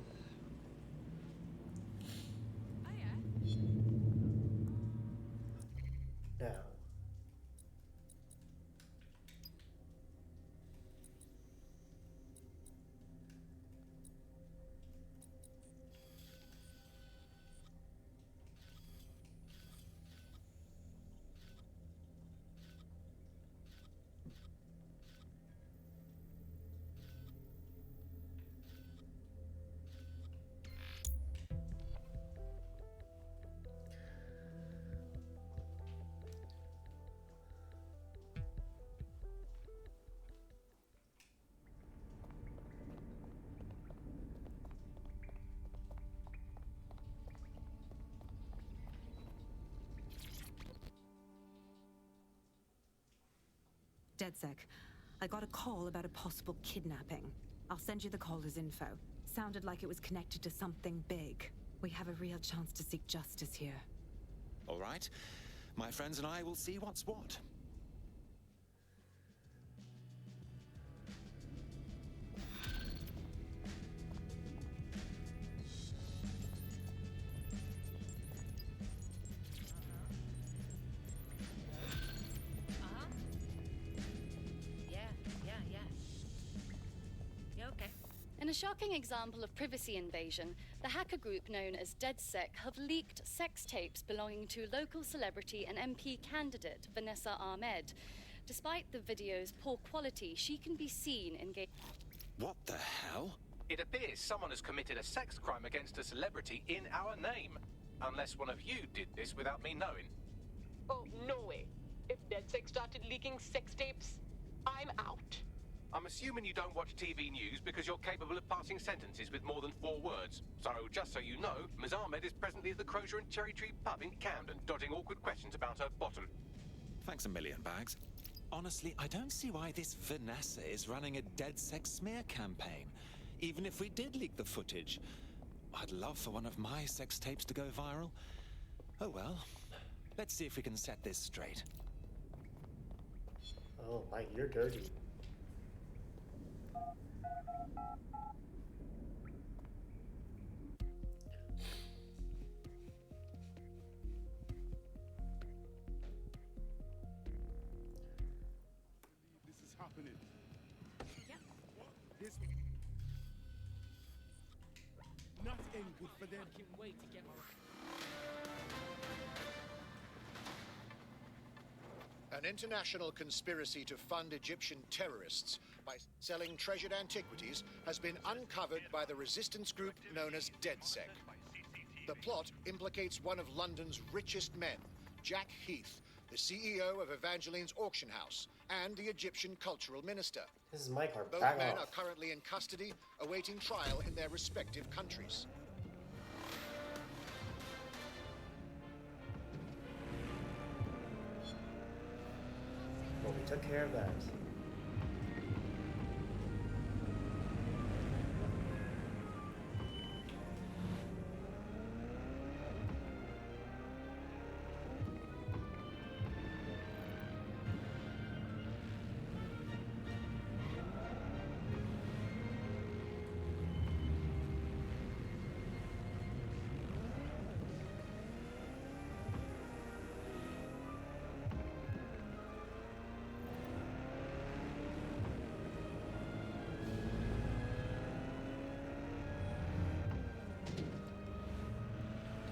Ded Sec. I got a call about a possible kidnapping. I'll send you the caller's info. Sounded like it was connected to something big. We have a real chance to seek justice here. All right. My friends and I will see what's what. In a shocking example of privacy invasion, the hacker group known as Ded Sec have leaked sex tapes belonging to local celebrity and MP candidate Vanessa Ahmed. Despite the video's poor quality, she can be seen engaged. What the hell? It appears someone has committed a sex crime against a celebrity in our name. Unless one of you did this without me knowing. Oh, no way. If Ded Sec started leaking sex tapes, I'm out. I'm assuming you don't watch TV news because you're capable of passing sentences with more than 4 words. So, just so you know, Ms. Ahmed is presently at the Crozier and Cherry Tree pub in Camden, dodging awkward questions about her bottom. Thanks a million, Bags. Honestly, I don't see why this Vanessa is running a Ded Sec smear campaign. Even if we did leak the footage, I'd love for one of my sex tapes to go viral. Oh well, let's see if we can set this straight. Oh, Mike, you're dirty. This is happening. Yep. This not end good for them. I can't wait to get my... An international conspiracy to fund Egyptian terrorists by selling treasured antiquities has been uncovered by the resistance group known as Ded Sec. The plot implicates one of London's richest men, Jack Heath, the CEO of Evangeline's auction house, and the Egyptian cultural minister. This is my car. Both Back men off. are currently in custody, awaiting trial in their respective countries. Well, we took care of that.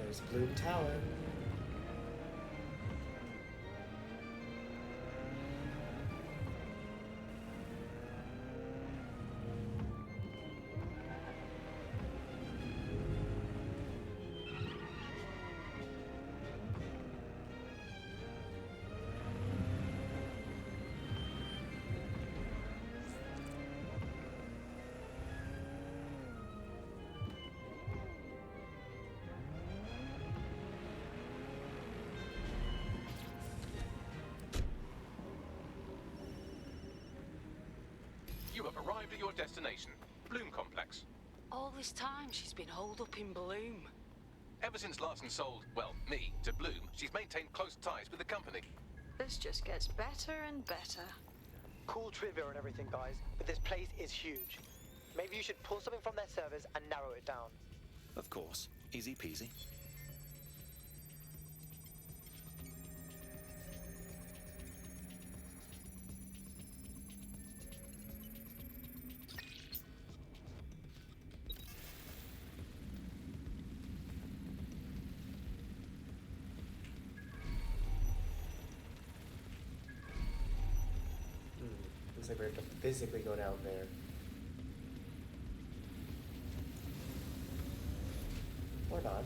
There's Bloom Tower. You have arrived at your destination, Bloom Complex. All this time she's been holed up in Bloom. Ever since Larsen sold, well, me, to Bloom, she's maintained close ties with the company. This just gets better and better. Cool trivia and everything, guys, but this place is huge. Maybe you should pull something from their servers and narrow it down. Of course. Easy peasy. Looks like we have to physically go down there. Or not.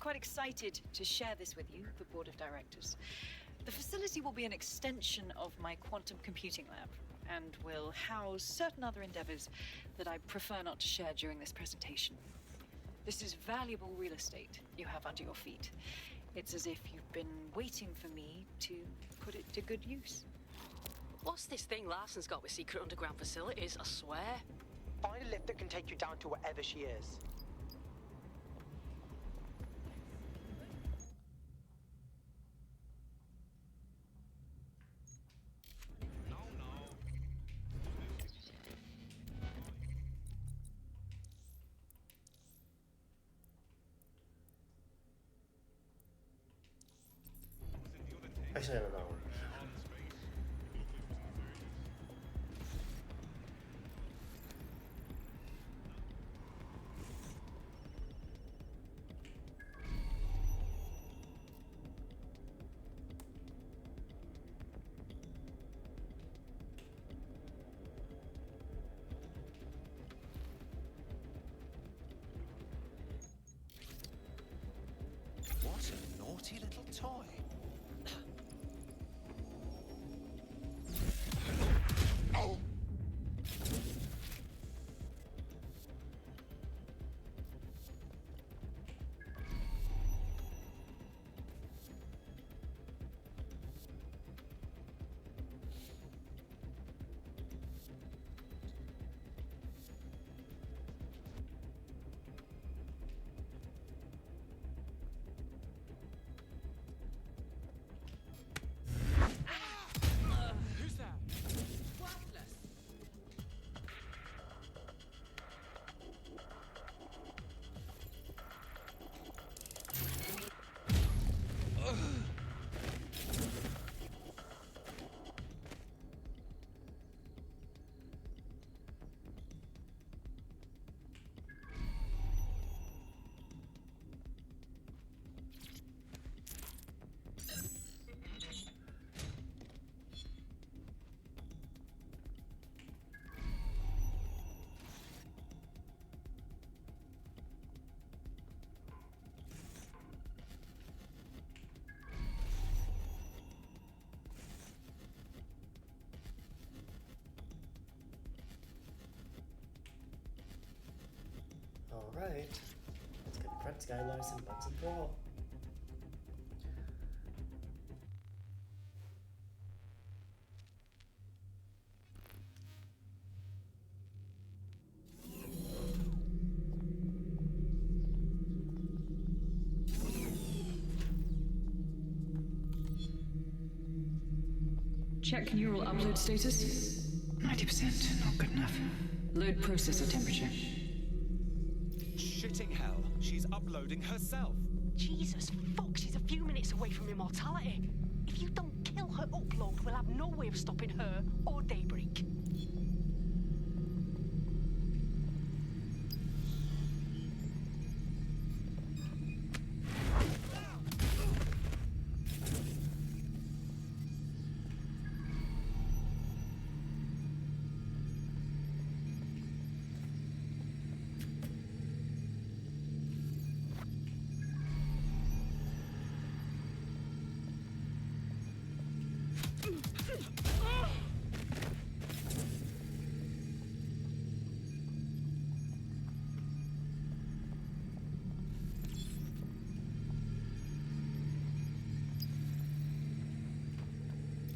quite excited to share this with you, the board of directors. The facility will be an extension of my quantum computing lab and will house certain other endeavors that I prefer not to share during this presentation. This is valuable real estate you have under your feet. It's as if you've been waiting for me to put it to good use. What's this thing Larsen's got with secret underground facilities, I swear? Find a lift that can take you down to wherever she is. Actually, I don't know. What a naughty little toy. Who's that? Alright, let's confront Skye Larsen once and for all. Check neural upload status. 90%, not good enough. Load processor temperature. Shitting hell, she's uploading herself. Jesus fuck, she's a few minutes away from immortality. If you don't kill her upload, we'll have no way of stopping her or Daybreak.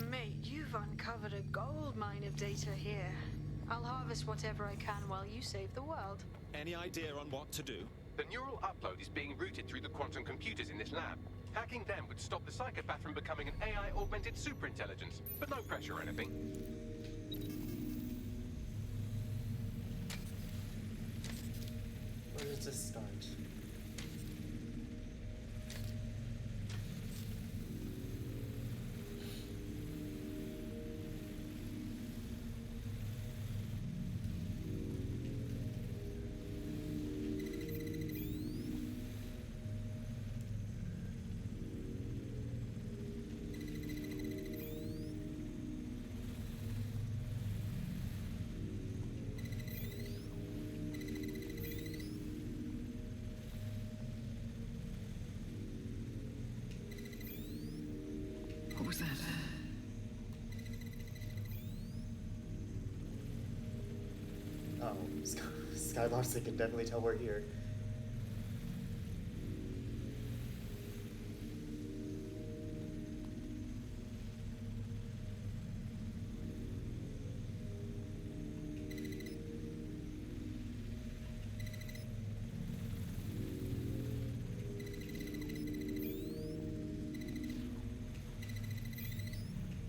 Mate, you've uncovered a gold mine of data here. I'll harvest whatever I can while you save the world. Any idea on what to do? The neural upload is being routed through the quantum computers in this lab. Hacking them would stop the psychopath from becoming an AI-augmented superintelligence, but no pressure or anything. Where does this start? Oh, Skye Larsen can definitely tell we're here.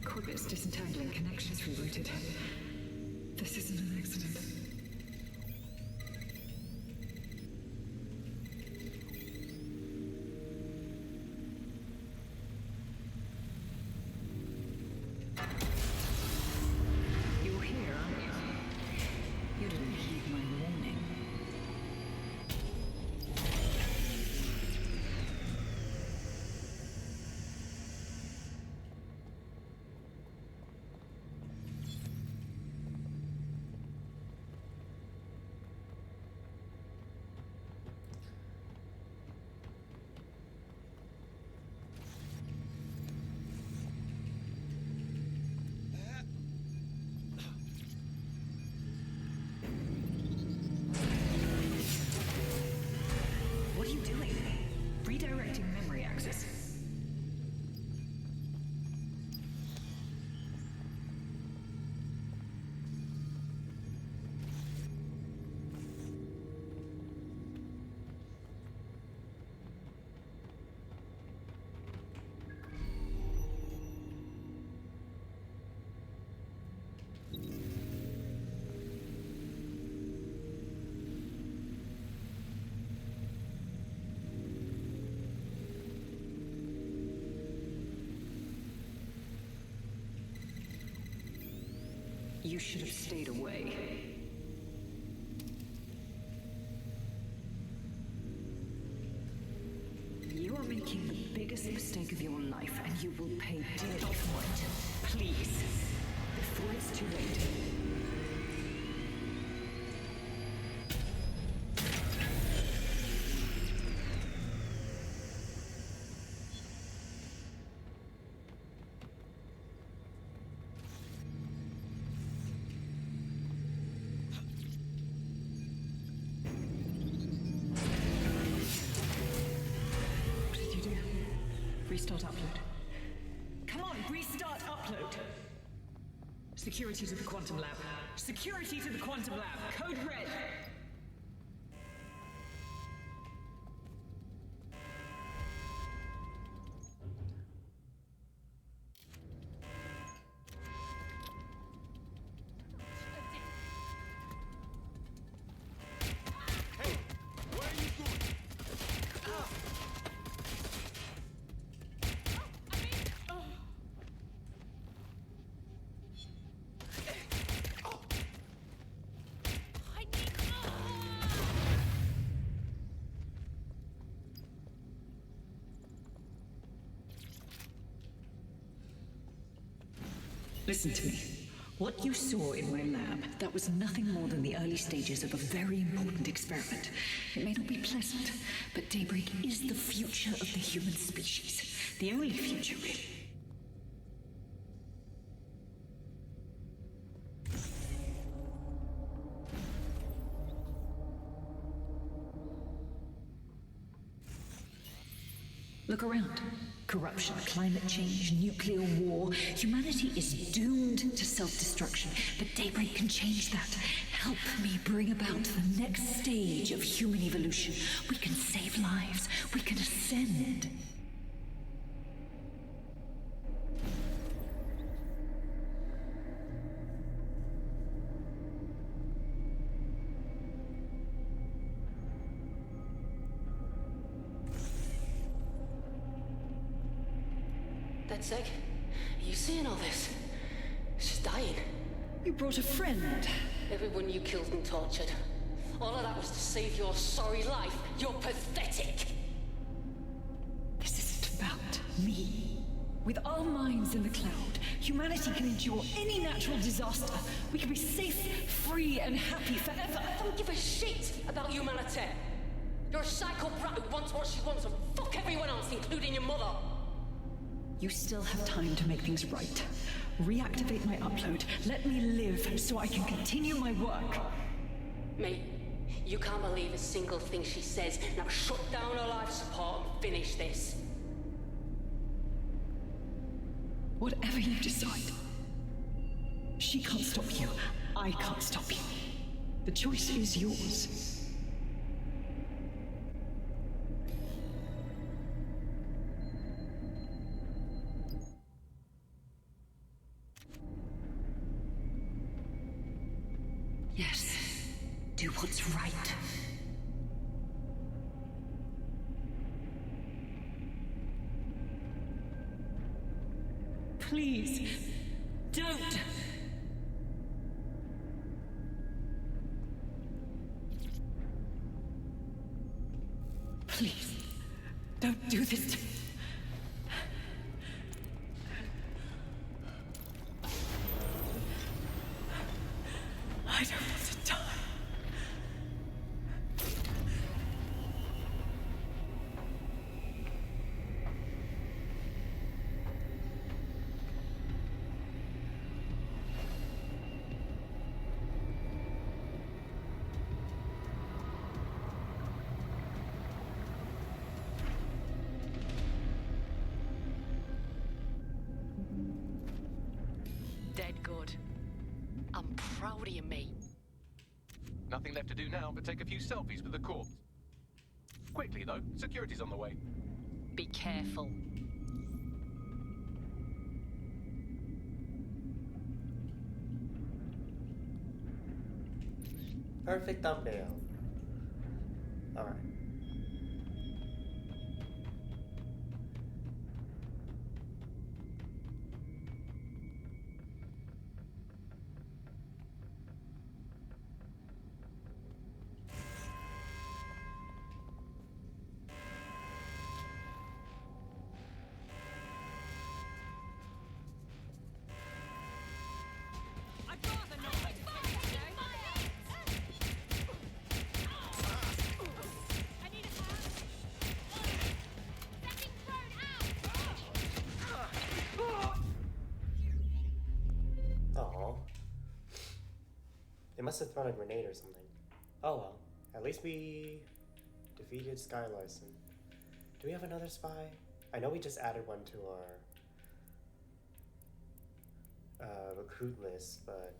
Corbet's disentangling connections rerouted. This isn't an accident. You're here, aren't you? You didn't heed my warning. What are you doing? Redirecting memory access. You should have stayed away. You are making the biggest mistake of your life, and you will pay dearly for it. Please, before it's too late. Restart upload. Come on, restart upload. Security to the quantum lab. Security to the quantum lab. Code red. Listen to me. What you saw in my lab, that was nothing more than the early stages of a very important experiment. It may not be pleasant, but Daybreak is the future of the human species. The only future, really. Look around. Corruption, climate change, nuclear war. Humanity is doomed to self-destruction, but Daybreak can change that. Help me bring about the next stage of human evolution. We can save lives. We can ascend. Ded Sec, are you seeing all this? She's dying. You brought a friend. Everyone you killed and tortured. All of that was to save your sorry life. You're pathetic. This isn't about me. With our minds in the cloud, humanity can endure any natural disaster. We can be safe, free, and happy forever. I don't give a shit about humanity. You're a psycho brat who wants what she wants and fuck everyone else, including your mother. You still have time to make things right. Reactivate my upload. Let me live so I can continue my work. Mate, you can't believe a single thing she says. Now shut down her life support and finish this. Whatever you decide, she can't stop you. I can't stop you. The choice is yours. Yes, do what's right. Please, don't! Please, don't do this to me. I don't want to die. Dead good. I'm proud of you, mate. Nothing left to do now but take a few selfies with the corpse. Quickly, though. Security's on the way. Be careful. Perfect thumbnail. Alright. They must have thrown a grenade or something. Oh well. At least we defeated Skye Larsen. Do we have another spy? I know we just added one to our recruit list, but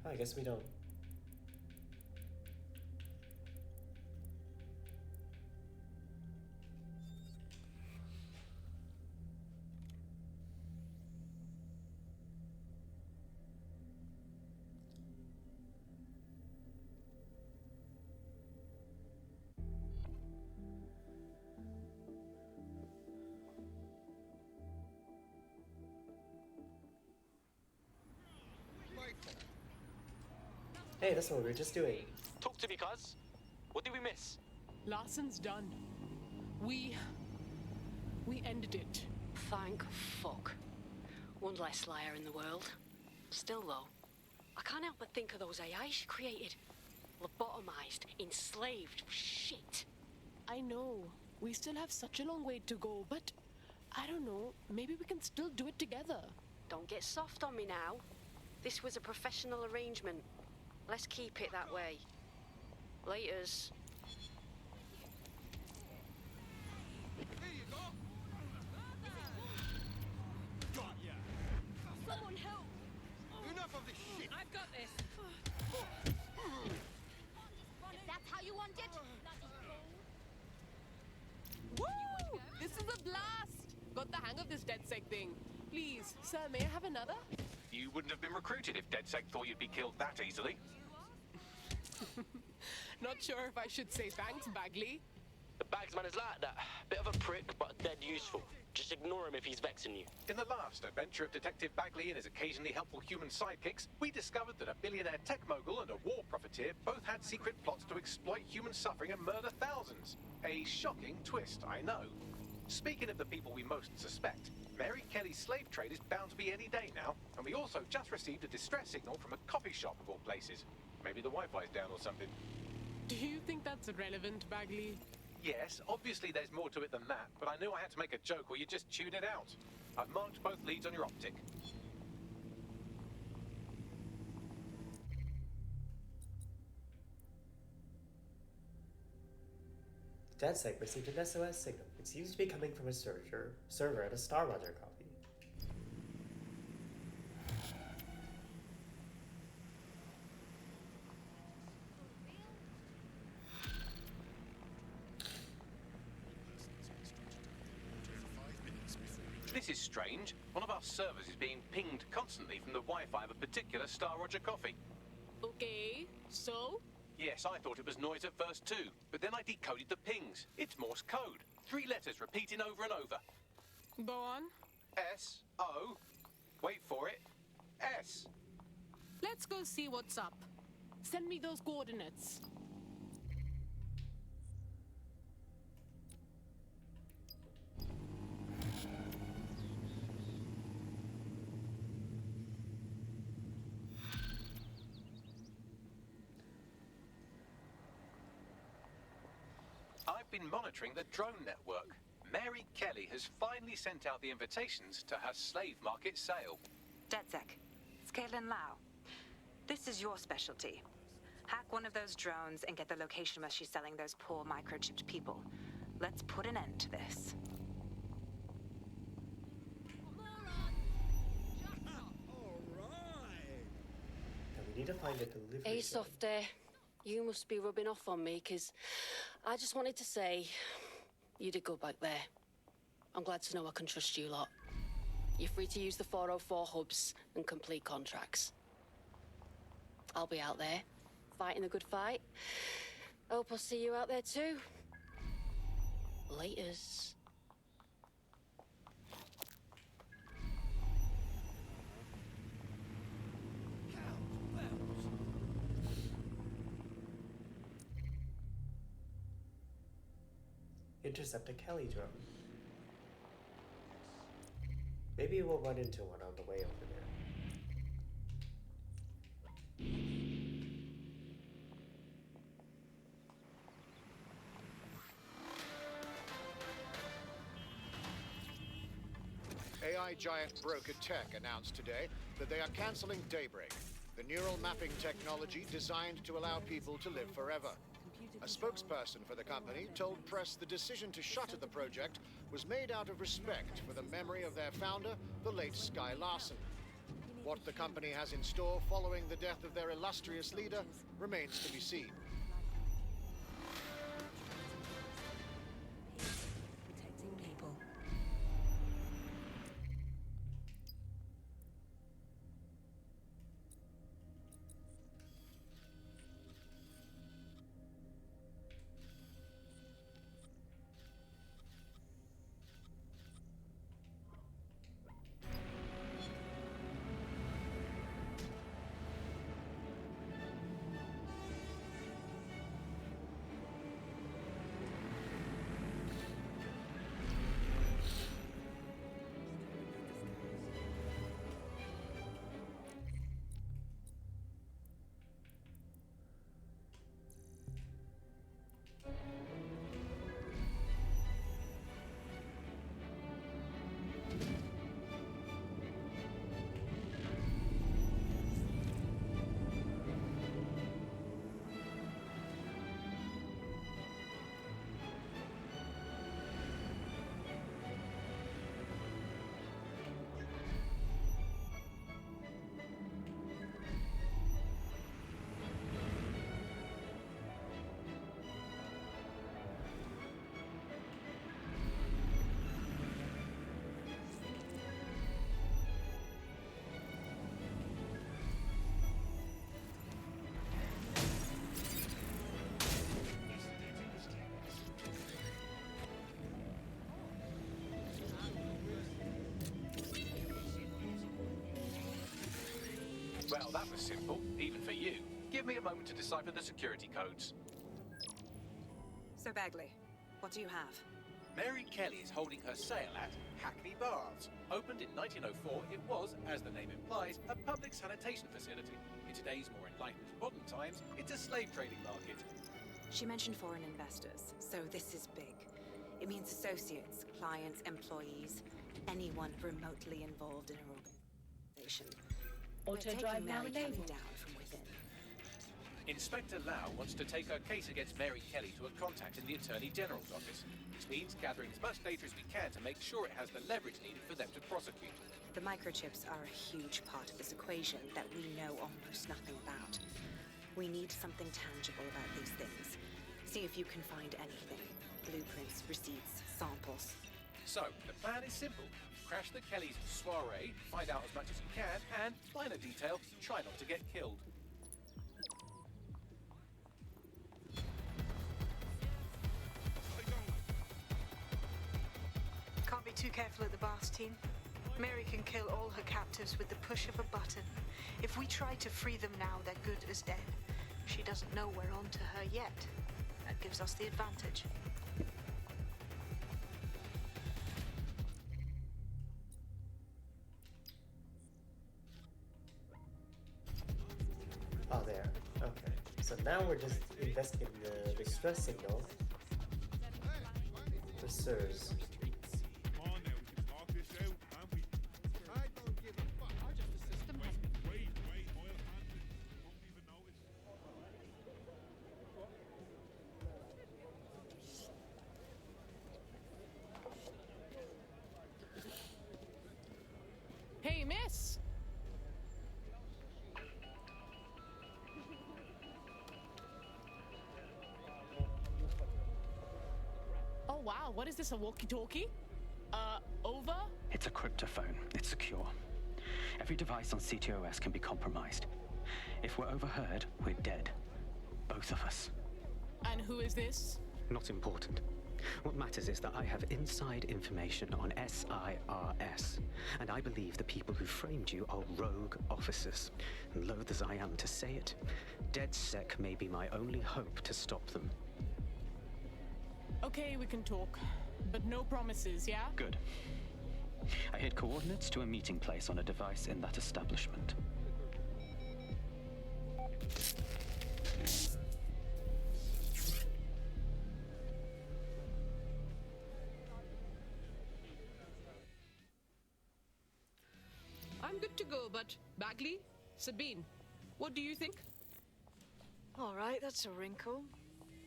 oh, I guess we don't. Hey, that's what we were just doing. Talk to me, cuz. What did we miss? Larsen's done. We ended it. Thank fuck. One less liar in the world. Still though, I can't help but think of those AI she created. Lobotomized, enslaved, shit. I know. We still have such a long way to go, but I don't know. Maybe we can still do it together. Don't get soft on me now. This was a professional arrangement. Let's keep it that way. Laters. Someone help! Enough of this shit! I've got this. If that's how you want it, Woo! This is a blast! Got the hang of this Ded Sec thing. Please, sir, may I have another? You wouldn't have been recruited if Ded Sec thought you'd be killed that easily. Not sure if I should say thanks, Bagley. The Bagsman is like that. Bit of a prick, but dead useful. Just ignore him if he's vexing you. In the last adventure of Detective Bagley and his occasionally helpful human sidekicks, we discovered that a billionaire tech mogul and a war profiteer both had secret plots to exploit human suffering and murder thousands. A shocking twist, I know. Speaking of the people we most suspect, Mary Kelley's slave trade is bound to be any day now, and we also just received a distress signal from a coffee shop of all places. Maybe the Wi-Fi's down or something. Do you think that's relevant, Bagley? Yes, obviously there's more to it than that, but I knew I had to make a joke or you'd just tune it out. I've marked both leads on your optic. Ded Sec received an SOS signal. It seems to be coming from a server at a Star Roger copy. This is strange. One of our servers is being pinged constantly from the Wi-Fi of a particular Star Roger coffee. Okay, so? Yes, I thought it was noise at first too, but then I decoded the pings. It's Morse code. 3 letters repeating over and over. Go on. S-O. Wait for it. S. Let's go see what's up. Send me those coordinates. I've been monitoring the drone network. Mary Kelley has finally sent out the invitations to her slave market sale. Ded Sec. Skye Larsen. This is your specialty. Hack one of those drones and get the location where she's selling those poor microchipped people. Let's put an end to this. Now we need to find a delivery Hey, zone. Softy. You must be rubbing off on me, 'cause I just wanted to say you did go back there. I'm glad to know I can trust you lot. You're free to use the 404 hubs and complete contracts. I'll be out there, fighting the good fight. Hope I'll see you out there too. Laters. Intercept a Kelley drone. Maybe we'll run into one on the way over there. AI giant Broker Tech announced today that they are canceling Daybreak, the neural mapping technology designed to allow people to live forever. A spokesperson for the company told press the decision to shutter the project was made out of respect for the memory of their founder, the late Skye Larsen. What the company has in store following the death of their illustrious leader remains to be seen. Protecting people. Well, that was simple, even for you. Give me a moment to decipher the security codes. So, Bagley, what do you have? Mary Kelley is holding her sale at Hackney Baths. Opened in 1904, it was, as the name implies, a public sanitation facility. In today's more enlightened modern times, it's a slave trading market. She mentioned foreign investors, so this is big. It means associates, clients, employees, anyone remotely involved in her organization. We're taking Mary Kelley down from within. Inspector Lau wants to take her case against Mary Kelley to a contact in the Attorney General's office, which means gathering as much data as we can to make sure it has the leverage needed for them to prosecute. The microchips are a huge part of this equation that we know almost nothing about. We need something tangible about these things. See if you can find anything. Blueprints, receipts, samples. So, the plan is simple. Crash the Kellys' soiree, find out as much as you can, and, minor detail, try not to get killed. Can't be too careful at the boss team. Mary can kill all her captives with the push of a button. If we try to free them now, they're good as dead. She doesn't know we're on to her yet. That gives us the advantage. Oh, there. Okay. So now we're just investigating the distress signal for SIRS. Hey, miss! Oh, wow, what is this, a walkie-talkie? Over? It's a cryptophone. It's secure. Every device on CTOS can be compromised. If we're overheard, we're dead. Both of us. And who is this? Not important. What matters is that I have inside information on SIRS, and I believe the people who framed you are rogue officers. And loath as I am to say it, Ded Sec may be my only hope to stop them. Okay, we can talk. But no promises, yeah? Good. I hid coordinates to a meeting place on a device in that establishment. I'm good to go, but Bagley, Sabine, what do you think? All right, that's a wrinkle.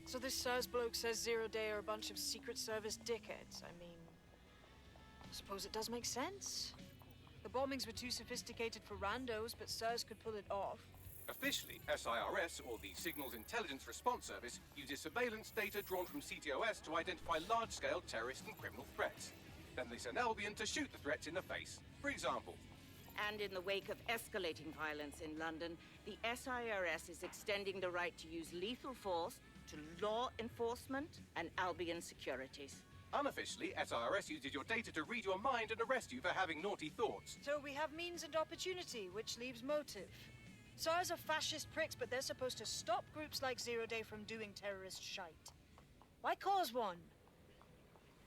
So this SIRS bloke says Zero Day are a bunch of Secret Service dickheads. I mean, I suppose it does make sense. The bombings were too sophisticated for randos, but SIRS could pull it off. Officially, SIRS, or the Signals Intelligence Response Service, uses surveillance data drawn from CTOS to identify large-scale terrorist and criminal threats. Then they send Albion to shoot the threats in the face. For example, And in the wake of escalating violence in London, the SIRS is extending the right to use lethal force to law enforcement and Albion securities. unofficially, SIRS uses your data to read your mind and arrest you for having naughty thoughts. So we have means and opportunity, which leaves motive. SARS are fascist pricks, but they're supposed to stop groups like Zero Day from doing terrorist shite. Why cause one?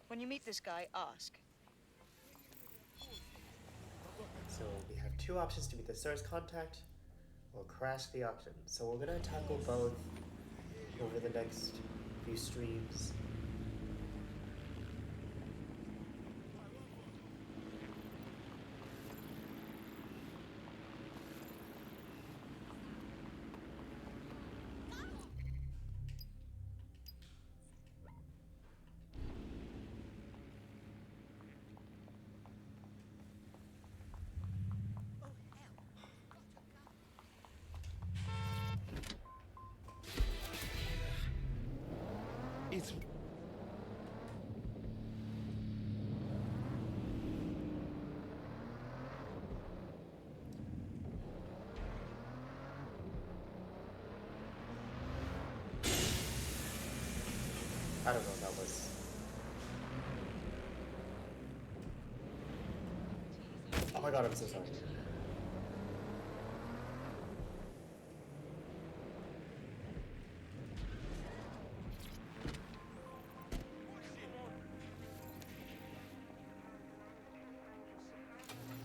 When you meet this guy, ask. So we have two options to meet the SIRS contact or crash the auction. So we're gonna tackle both over the next few streams. It's... I don't know what that was. Oh my god, I'm so sorry.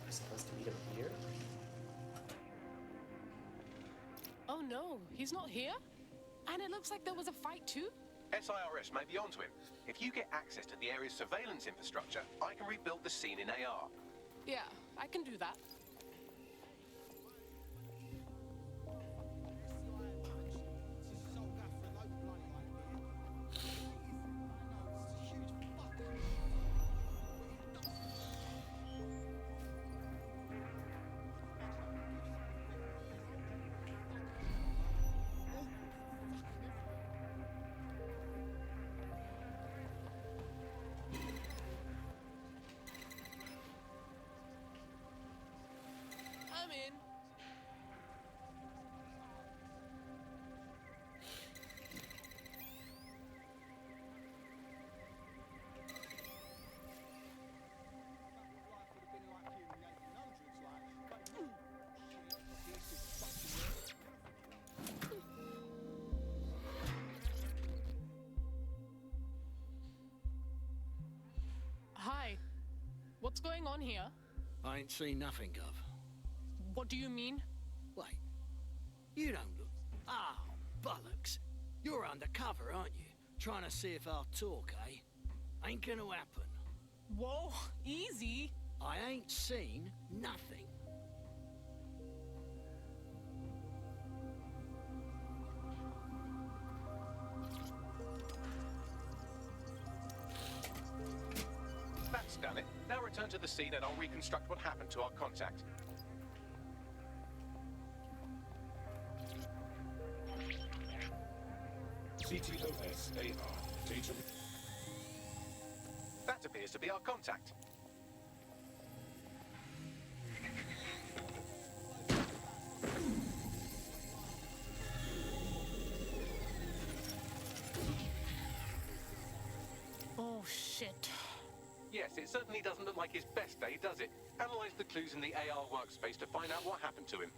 We're supposed to meet him here? Oh no, he's not here? And it looks like there was a fight too? SIRS may be onto him. If you get access to the area's surveillance infrastructure, I can rebuild the scene in AR. Yeah, I can do that. Coming. Hi. What's going on here? I ain't seen nothing, Gov. What do you mean? Wait. You don't look... Ah, bollocks. You're undercover, aren't you? Trying to see if I'll talk, eh? Ain't gonna happen. Whoa, easy. I ain't seen nothing. That's done it. Now return to the scene and I'll reconstruct what happened to our contact. CTOS-AR. Data... That appears to be our contact. Oh, shit. Yes, it certainly doesn't look like his best day, does it? Analyze the clues in the AR workspace to find out what happened to him.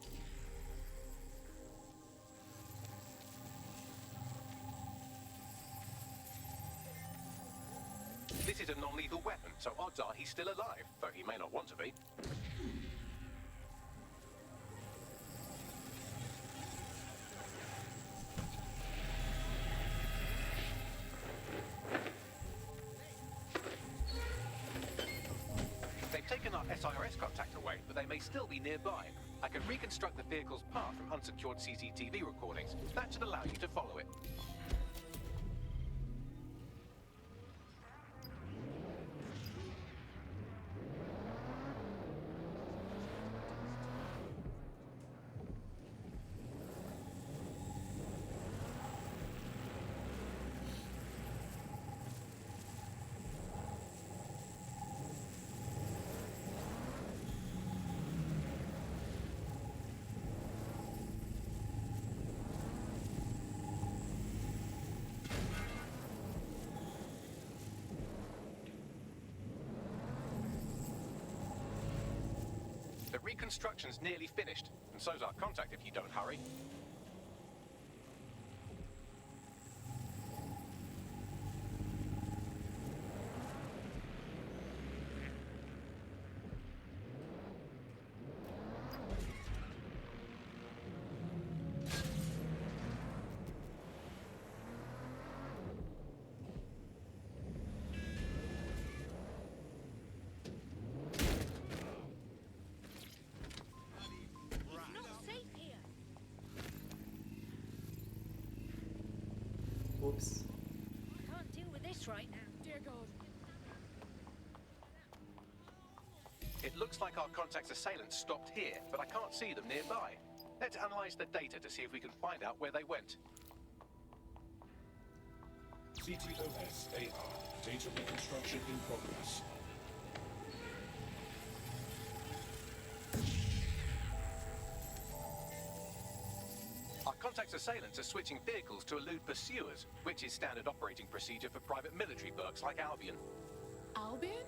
This is a non-lethal weapon, so odds are he's still alive, though he may not want to be. They've taken our SIRS contact away, but they may still be nearby. I can reconstruct the vehicle's path from unsecured CCTV recordings. That should allow you to follow it. The reconstruction's nearly finished, and so's our contact if you don't hurry. Whoops. I can't deal with this right now. Dear God. It looks like our contact's assailants stopped here, but I can't see them nearby. Let's analyze the data to see if we can find out where they went. CTOS-AR. Data reconstruction in progress. Our contact's assailants are switching vehicles to elude pursuers, which is standard operating procedure for private military burgs like Albion. Albion?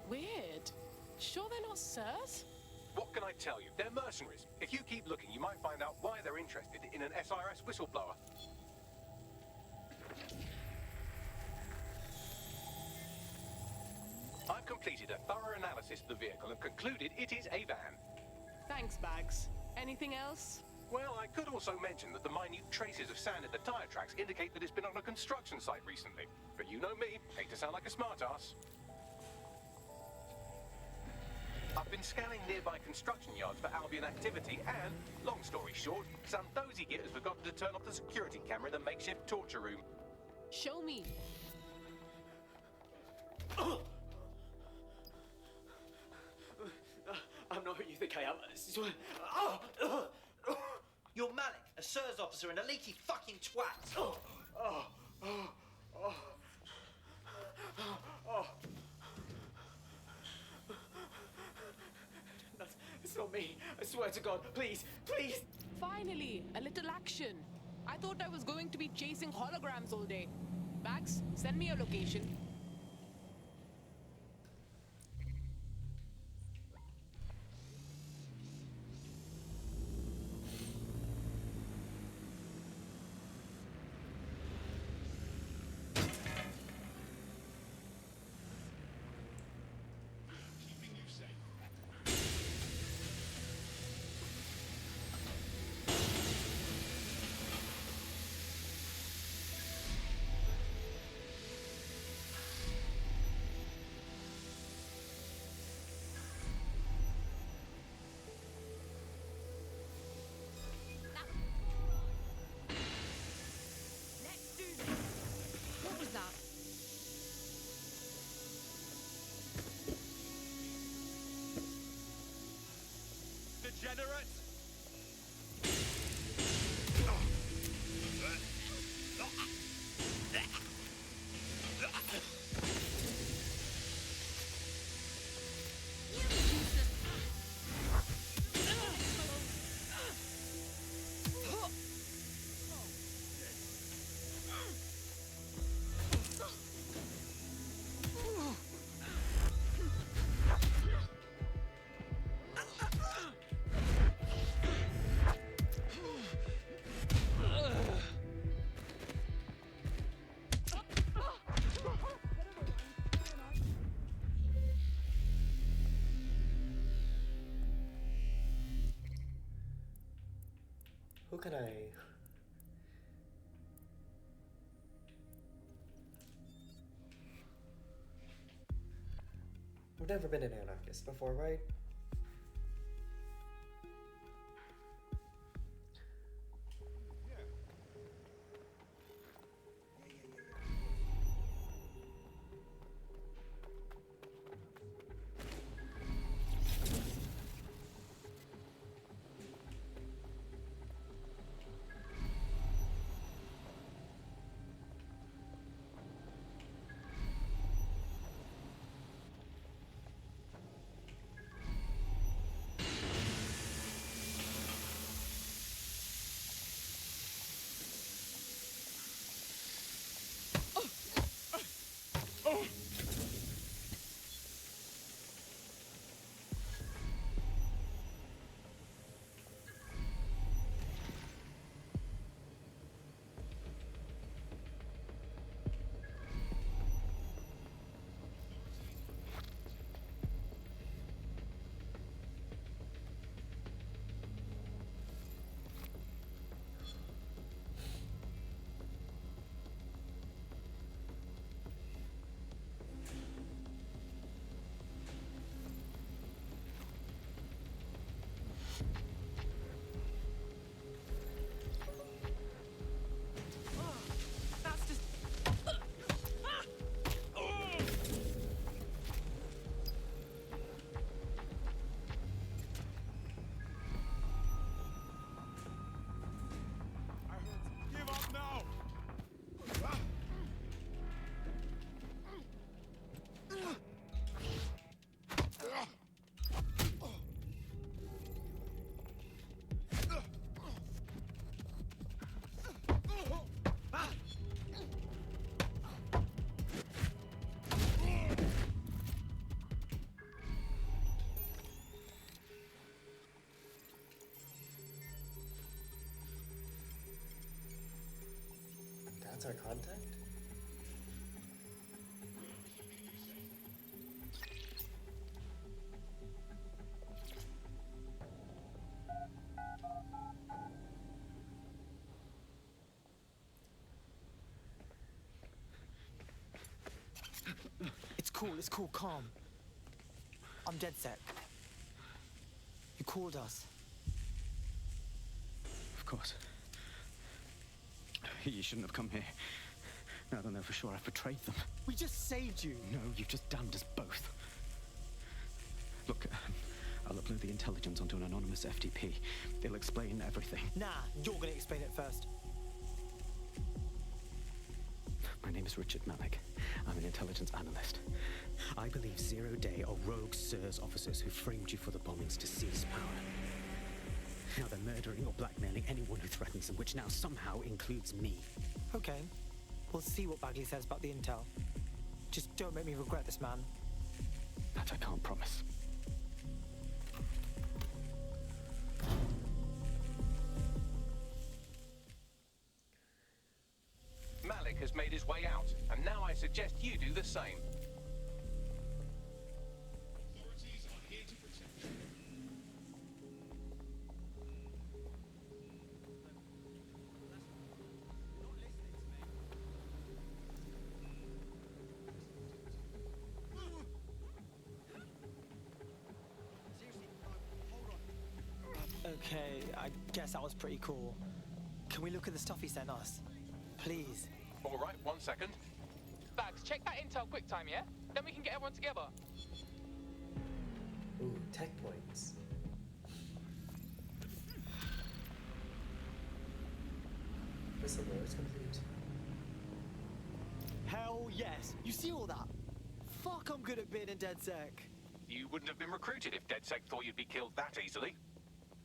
Weird. Sure they're not sirs? What can I tell you? They're mercenaries. If you keep looking, you might find out why they're interested in an SIRS whistleblower. I've completed a thorough analysis of the vehicle and concluded it is a van. Thanks, Bags. Anything else? Well, I could also mention that the minute traces of sand in the tire tracks indicate that it's been on a construction site recently. But you know me, hate to sound like a smartass. I've been scanning nearby construction yards for Albion activity and, long story short, some dozy git has forgotten to turn off the security camera in the makeshift torture room. Show me. I'm not who you think I am. You're Malik, a SIRS officer and a leaky fucking twat. It's not me. I swear to God, please, please. Finally, a little action. I thought I was going to be chasing holograms all day. Max, send me your location. What was that? Degenerate! Who can I... I've never been an anarchist before, right? That's our contact? It's cool, calm. I'm Ded Sec. You called us. Of course. You shouldn't have come here. Now they'll know for sure I've betrayed them. We just saved you. No, you've just damned us both. Look, I'll upload the intelligence onto an anonymous FTP. It'll explain everything. Nah, you're gonna explain it first. My name is Richard Malik. I'm an intelligence analyst. I believe 0 Day are rogue SIRS officers who framed you for the bombings to seize power. Now they're murdering or blackmailing anyone who threatens them, which now somehow includes me. Okay. We'll see what Bagley says about the intel. Just don't make me regret this, man. That I can't promise. Malik has made his way out, and now I suggest you do the same. Okay, I guess that was pretty cool. Can we look at the stuff he sent us? Please. All right, 1 second. Bags, check that intel quick time, yeah? Then we can get everyone together. Ooh, tech points. Whistleblowers complete. Hell yes! You see all that? Fuck, I'm good at being in Ded Sec. You wouldn't have been recruited if Ded Sec thought you'd be killed that easily.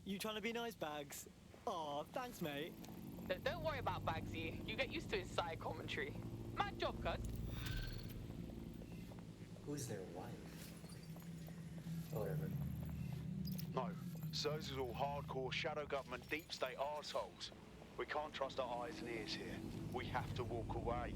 You trying to be nice, Bags? Aw, thanks, mate. Don't worry about Bagsy. You get used to his side commentary. Mad job, cuz. Who's their wife? Oh, whatever. No. SIRS is all hardcore shadow government deep state arseholes. We can't trust our eyes and ears here. We have to walk away.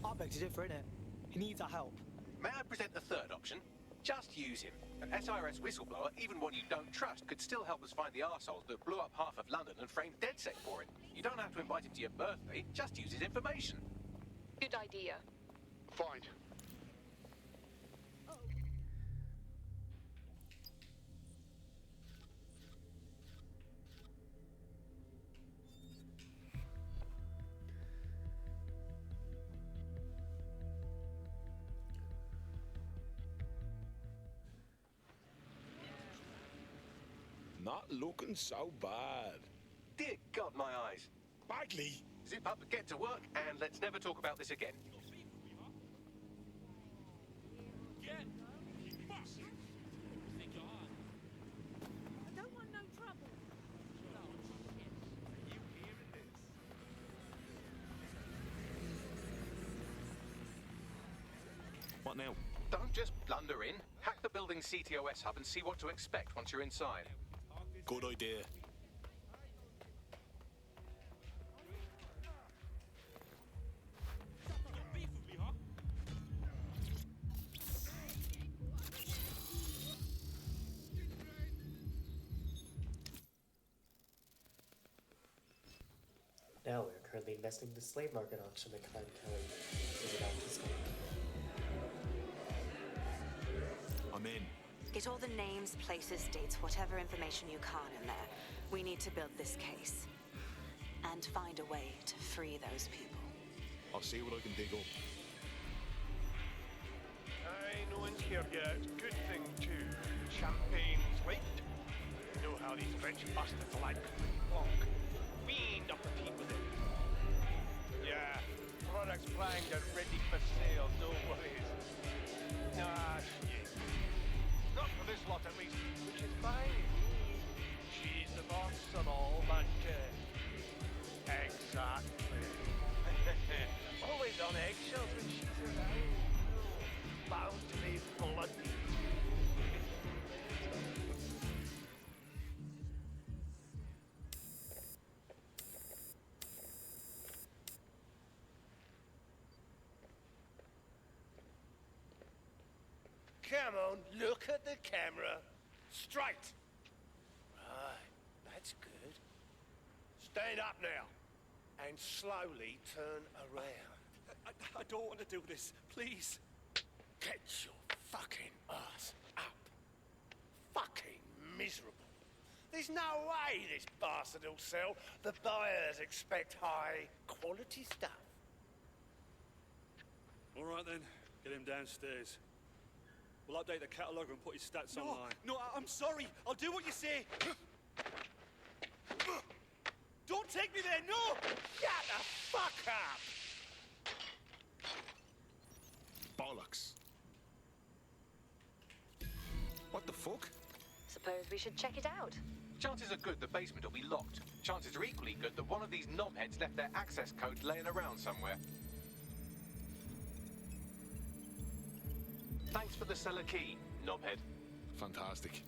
I beg to differ, innit? He needs our help. May I present the third option? Just use him. An SIRS whistleblower, even one you don't trust, could still help us find the arseholes that blew up half of London and framed Ded Sec for it. You don't have to invite him to your birthday, just use his information. Good idea. Fine. Not looking so bad. Dear God, my eyes. Bagley! Zip up, get to work, and let's never talk about this again. I don't want no trouble. What now? Don't just blunder in. Hack the building's CTOS hub and see what to expect once you're inside. Good idea. Now we're currently investing the slave market auction that Mary Kelley figured out this week. I'm in. Get all the names, places, dates, whatever information you can in there. We need to build this case. And find a way to free those people. I'll see what I can dig up. Aye, no one's here yet. Good thing, too. Champagne's late. You know how these French bastards like Blanc. Fiend up the team with it. Yeah, products primed and ready for sale, no worries. Ah, shit. Not for this lot, at least, which is fine. She's the boss and all, but exactly. Always on eggshells when she's around. Bound to be bloody. Come on, look at the camera. Straight. Right, that's good. Stand up now. And slowly turn around. I don't want to do this. Please. Get your fucking ass up. Fucking miserable. There's no way this bastard will sell. The buyers expect high quality stuff. All right then, get him downstairs. We'll update the catalogue and put his stats online. No, I'm sorry. I'll do what you say. Don't take me there, no! Shut the fuck up! Bollocks. What the fuck? Suppose we should check it out. Chances are good the basement will be locked. Chances are equally good that one of these knobheads left their access code laying around somewhere. Thanks for the cellar key, knobhead. Fantastic.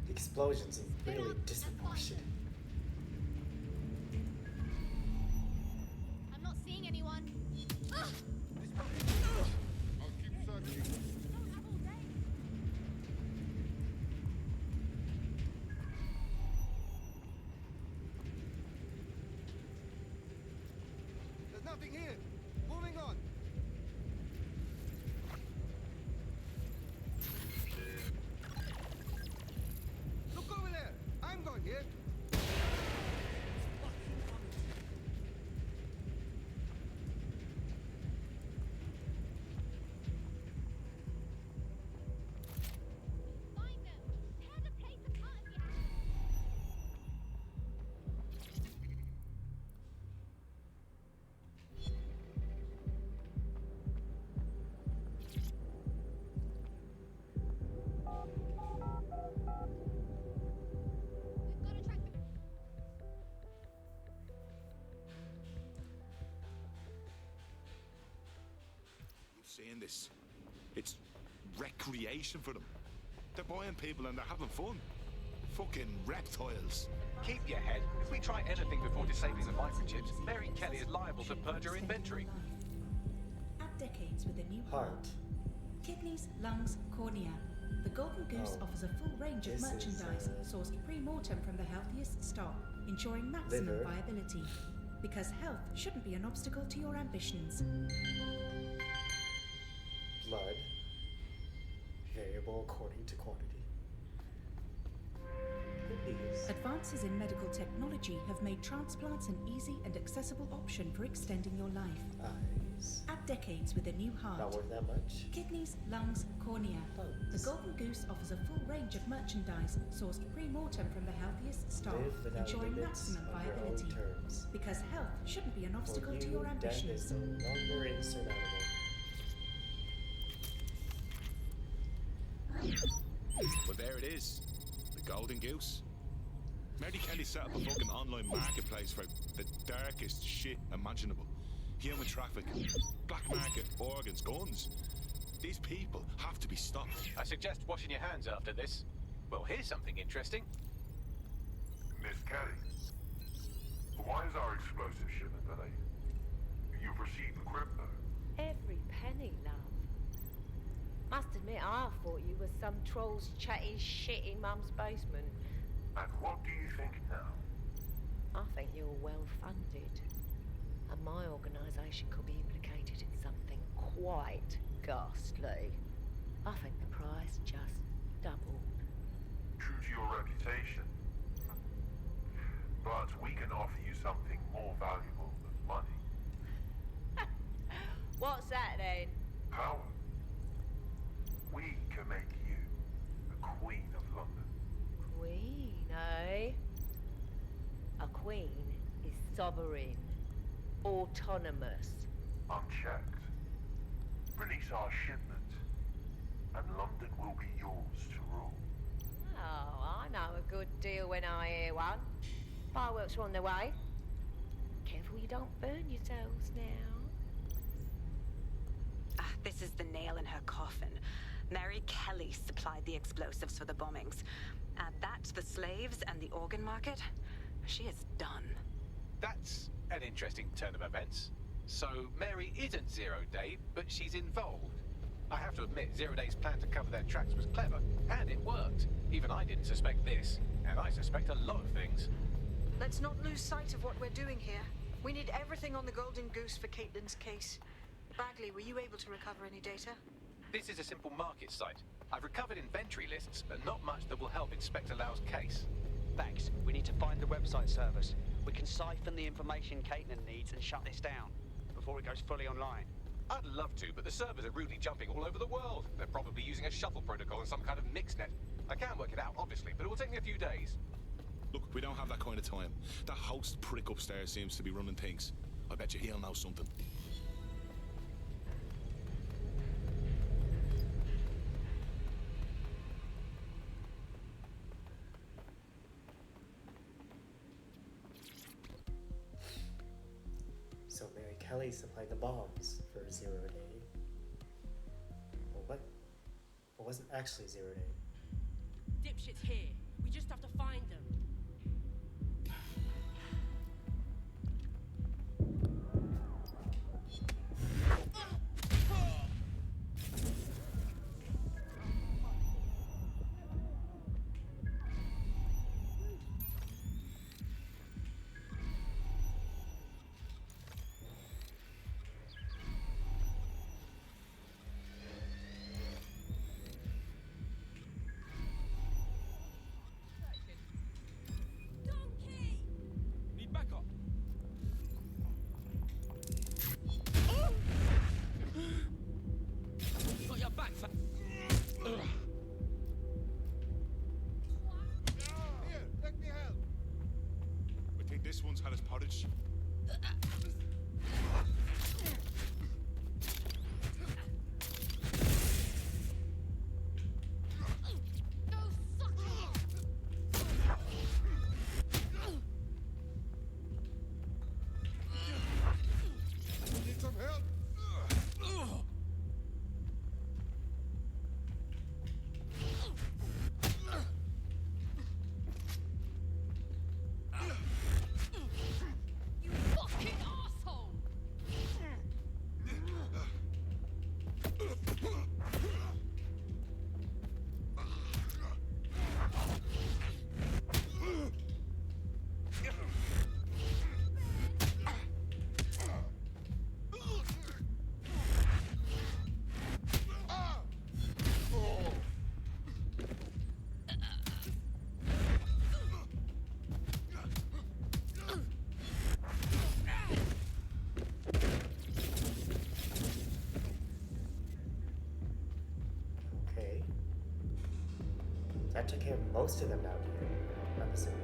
Explosions are really disproportionate. I'm not seeing anyone. I'll keep searching. There's nothing here. Moving on. Look over there. I'm going here. Seeing this, it's recreation for them. They're buying people and they're having fun. Fucking reptiles. Keep your head. If we try anything before disabling the microchips, Mary Kelley is liable to purge her inventory. Add decades with a new Heart. Kidneys, lungs, cornea. The Golden Goose offers a full range of this is, merchandise sourced pre-mortem from the healthiest stock, ensuring maximum liver. viability. Because health shouldn't be an obstacle to your ambitions. Blood. Variable according to quantity. Kidneys. Advances in medical technology have made transplants an easy and accessible option for extending your life. Eyes. Add decades with a new heart. Not worth that much. Kidneys, lungs, cornea. The Golden Goose offers a full range of merchandise sourced pre-mortem from the healthiest stock, Live without ensuring limits maximum on your own viability. terms. Because health shouldn't be an obstacle For to you, your death ambitions. is no longer insurmountable. Well, there it is. The Golden Goose. Mary Kelley set up a fucking online marketplace for the darkest shit imaginable. Human trafficking, black market, organs, guns. These people have to be stopped. I suggest washing your hands after this. Well, here's something interesting. Miss Kelley, why is our explosive shipment delayed? You've received the crypto. Every penny, love. Must admit, I thought you were some troll's chatty shit in Mum's basement. And what do you think now? I think you're well funded. And my organisation could be implicated in something quite ghastly. I think the price just doubled. True to your reputation. But we can offer you something more valuable than money. What's that then? Power. We can make you the Queen of London. Queen, eh? A queen is sovereign, autonomous. Unchecked. Release our shipment, and London will be yours to rule. Oh, I know a good deal when I hear one. Fireworks are on their way. Careful you don't burn yourselves now. This is the nail in her coffin. Mary Kelley supplied the explosives for the bombings. Add that to the slaves and the organ market, she is done. That's an interesting turn of events. So Mary isn't Zero Day, but she's involved. I have to admit, Zero Day's plan to cover their tracks was clever, and it worked. Even I didn't suspect this, and I suspect a lot of things. Let's not lose sight of what we're doing here. We need everything on the Golden Goose for Caitlin's case. Bagley, were you able to recover any data? This is a simple market site. I've recovered inventory lists, but not much that will help Inspector Lau's case. Bags, we need to find the website service. We can siphon the information Caitlin needs and shut this down before it goes fully online. I'd love to, but the servers are rudely jumping all over the world. They're probably using a shuttle protocol and some kind of mixnet. I can work it out, obviously, but it will take me a few days. Look, we don't have that kind of time. That host prick upstairs seems to be running things. I bet you he'll know something. So Mary Kelley supplied the bombs for 0 Day. Well, what? It wasn't actually 0 Day. Dipshit's here. We just have to find them. Need backup. Got your back, fat. Here, let me help. I think this one's had his pottage. Need some help? You fucking asshole! Okay. That took care of most of them down here, I'm assuming.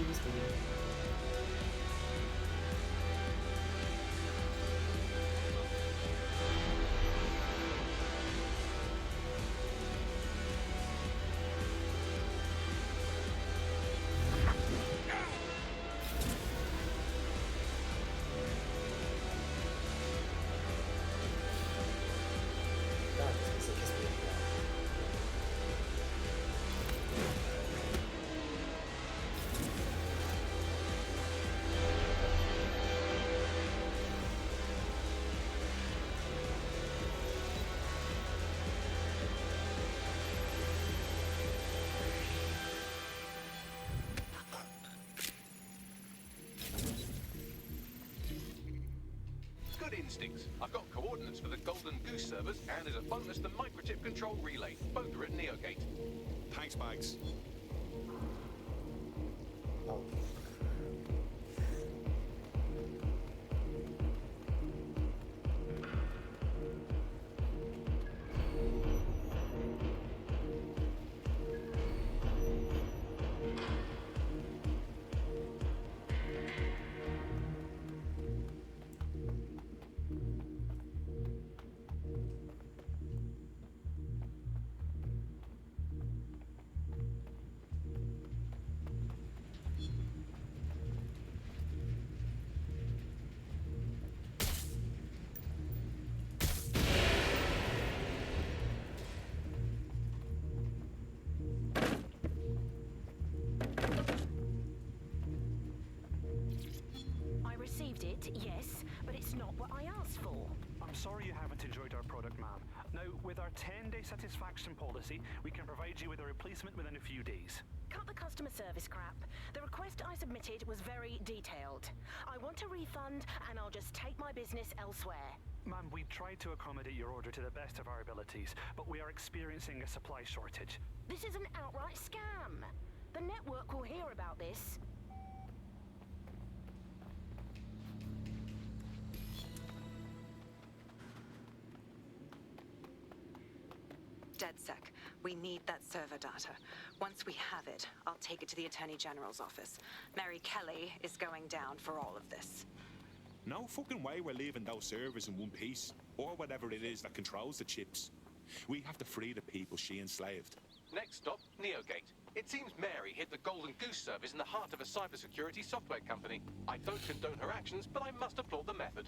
Excuse me. God, this music is really loud. Good instincts. I've got coordinates for the Golden Goose servers, and as a bonus, the microchip control relay. Both are at Neogate. Thanks, Bags. Oh. you haven't enjoyed our product, ma'am. Now, with our 10-day satisfaction policy, we can provide you with a replacement within a few days. Cut the customer service crap. The request I submitted was very detailed. I want a refund, and I'll just take my business elsewhere. Ma'am, we tried to accommodate your order to the best of our abilities, but we are experiencing a supply shortage. This is an outright scam. The network will hear about this. Ded Sec, we need that server data. Once we have it, I'll take it to the Attorney General's office. Mary Kelley is going down for all of this. No fucking way we're leaving those servers in one piece, or whatever it is that controls the chips. We have to free the people she enslaved. Next stop, Neogate. It seems Mary hid the Golden Goose service in the heart of a cybersecurity software company. I don't condone her actions, but I must applaud the method.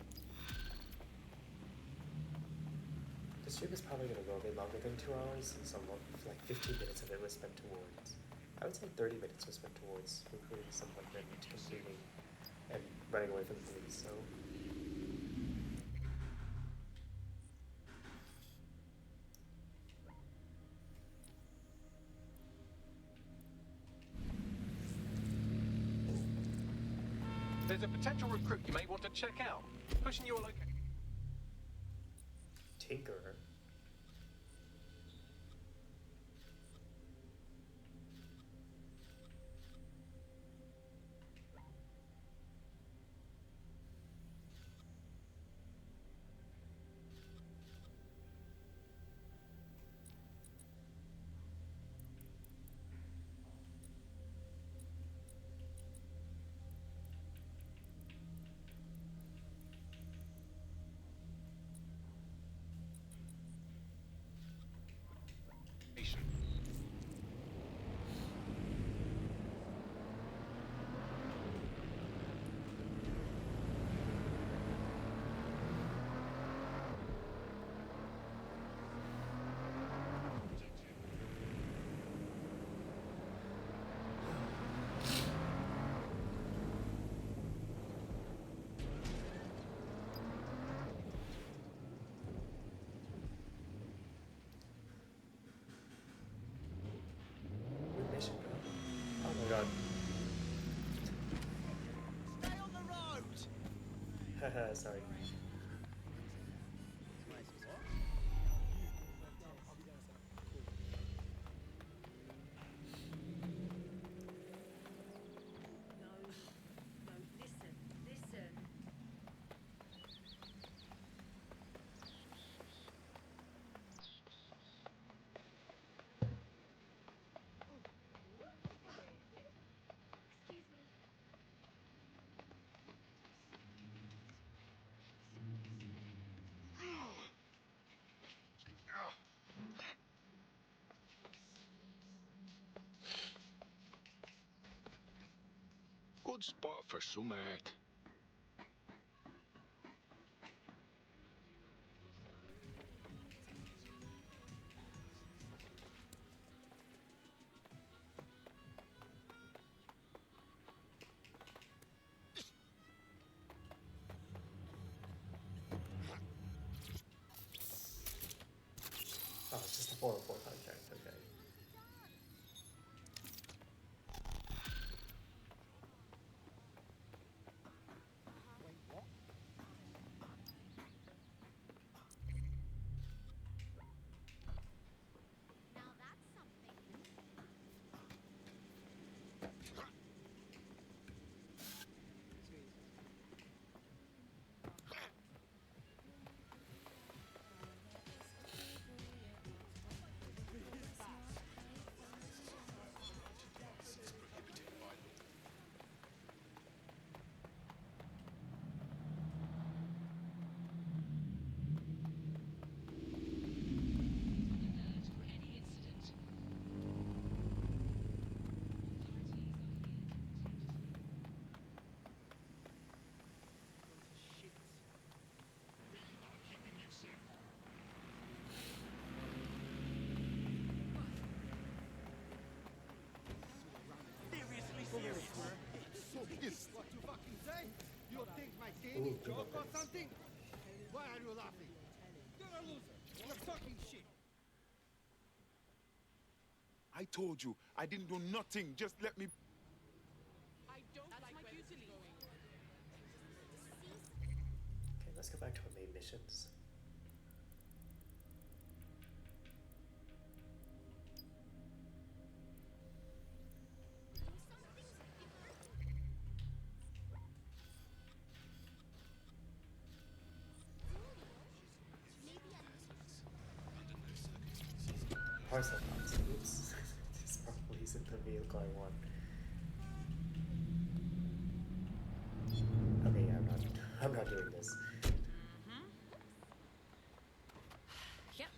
The stream is probably going to go a bit longer than 2 hours, so like 15 minutes of it was spent towards. I would say 30 minutes was spent towards recruiting someone and completing and running away from the police, so. There's a potential recruit you may want to check out. Pushing your location. Tinkerer. Oh my god. Stay on the road! Haha, sorry. Good spot for some art. Oh, it's just a 404 contract, okay. What you fucking say? You think my game is joke or something? Why are you laughing? loser. You're talking shit. I told you, I didn't do nothing. Just let me... I don't like where this is going. Okay, let's go back to our main missions. Parcel box. Oops. This probably isn't the vehicle I want. Okay, yeah, I'm not doing this. Yep.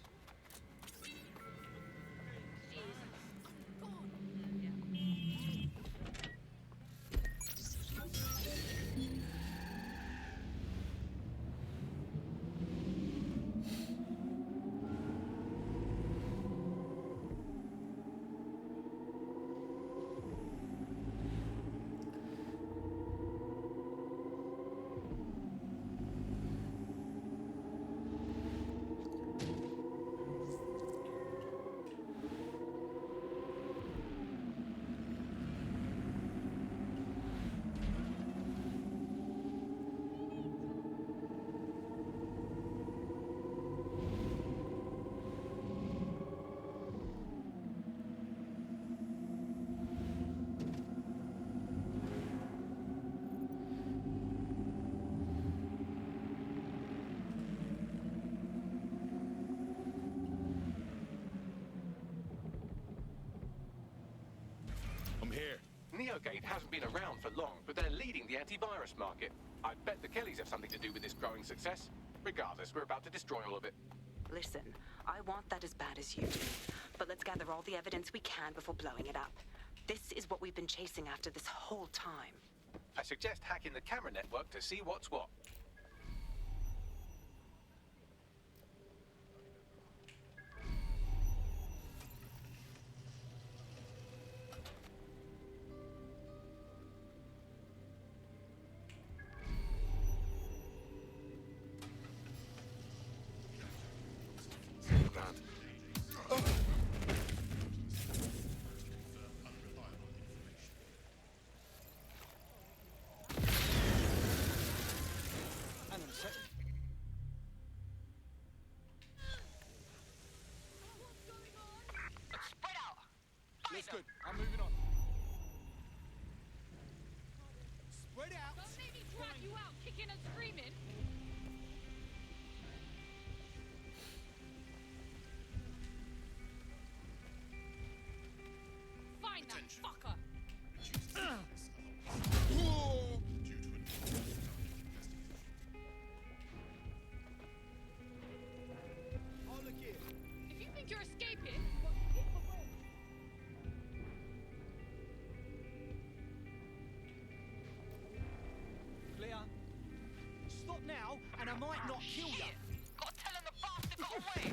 Neogate hasn't been around for long, but they're leading the antivirus market. I bet the Kellys have something to do with this growing success. Regardless, we're about to destroy all of it. Listen, I want that as bad as you do. But let's gather all the evidence we can before blowing it up. This is what we've been chasing after this whole time. I suggest hacking the camera network to see what's what. That's good. I'm moving on. Spread out. Don't make me drag you out, kicking and screaming. Find that fucker. Oh, look here. If you think you're escaping, Clear. Stop now, and I might not kill you. Gotta tell him the bastard got away.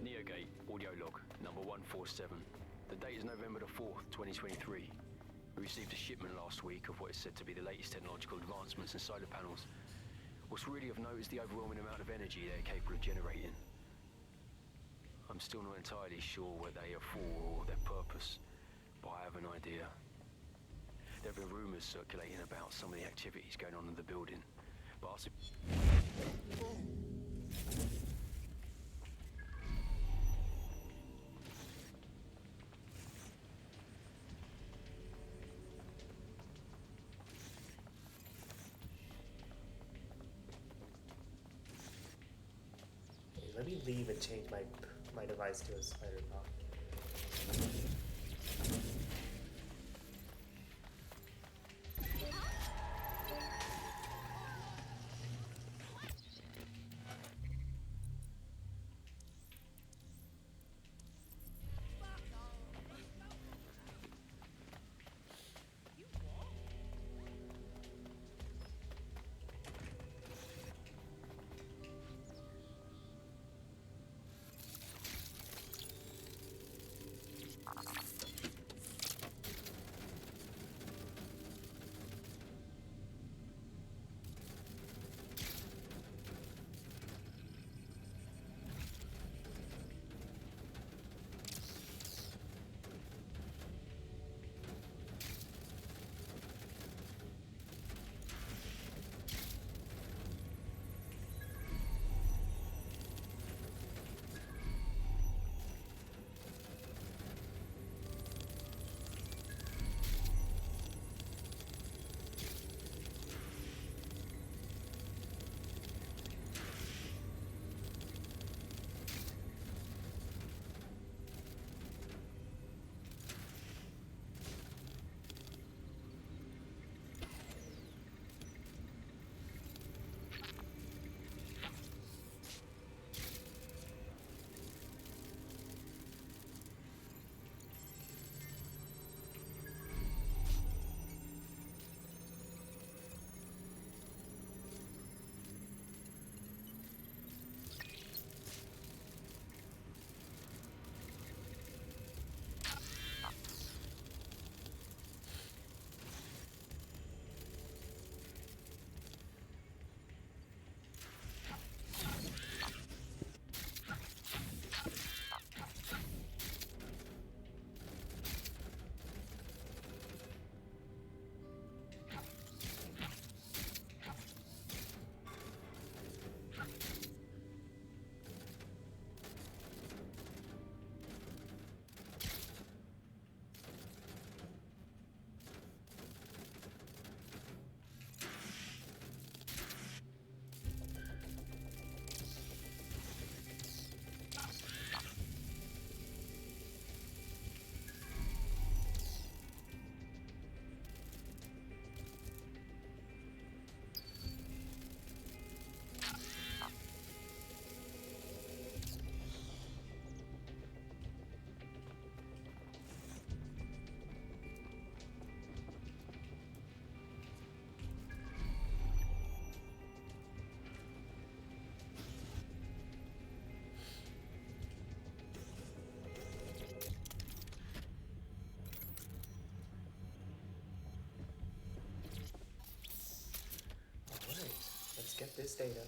Neogate, audio log, number 147. The date is November the 4th, 2023. We received a shipment last week of what is said to be the latest technological advancements in solar panels. What's really of note is the overwhelming amount of energy they're capable of generating. I'm still not entirely sure what they are for or their purpose, but I have an idea. There have been rumors circulating about some of the activities going on in the building, but Let me leave and change my device to a spider bot. this data.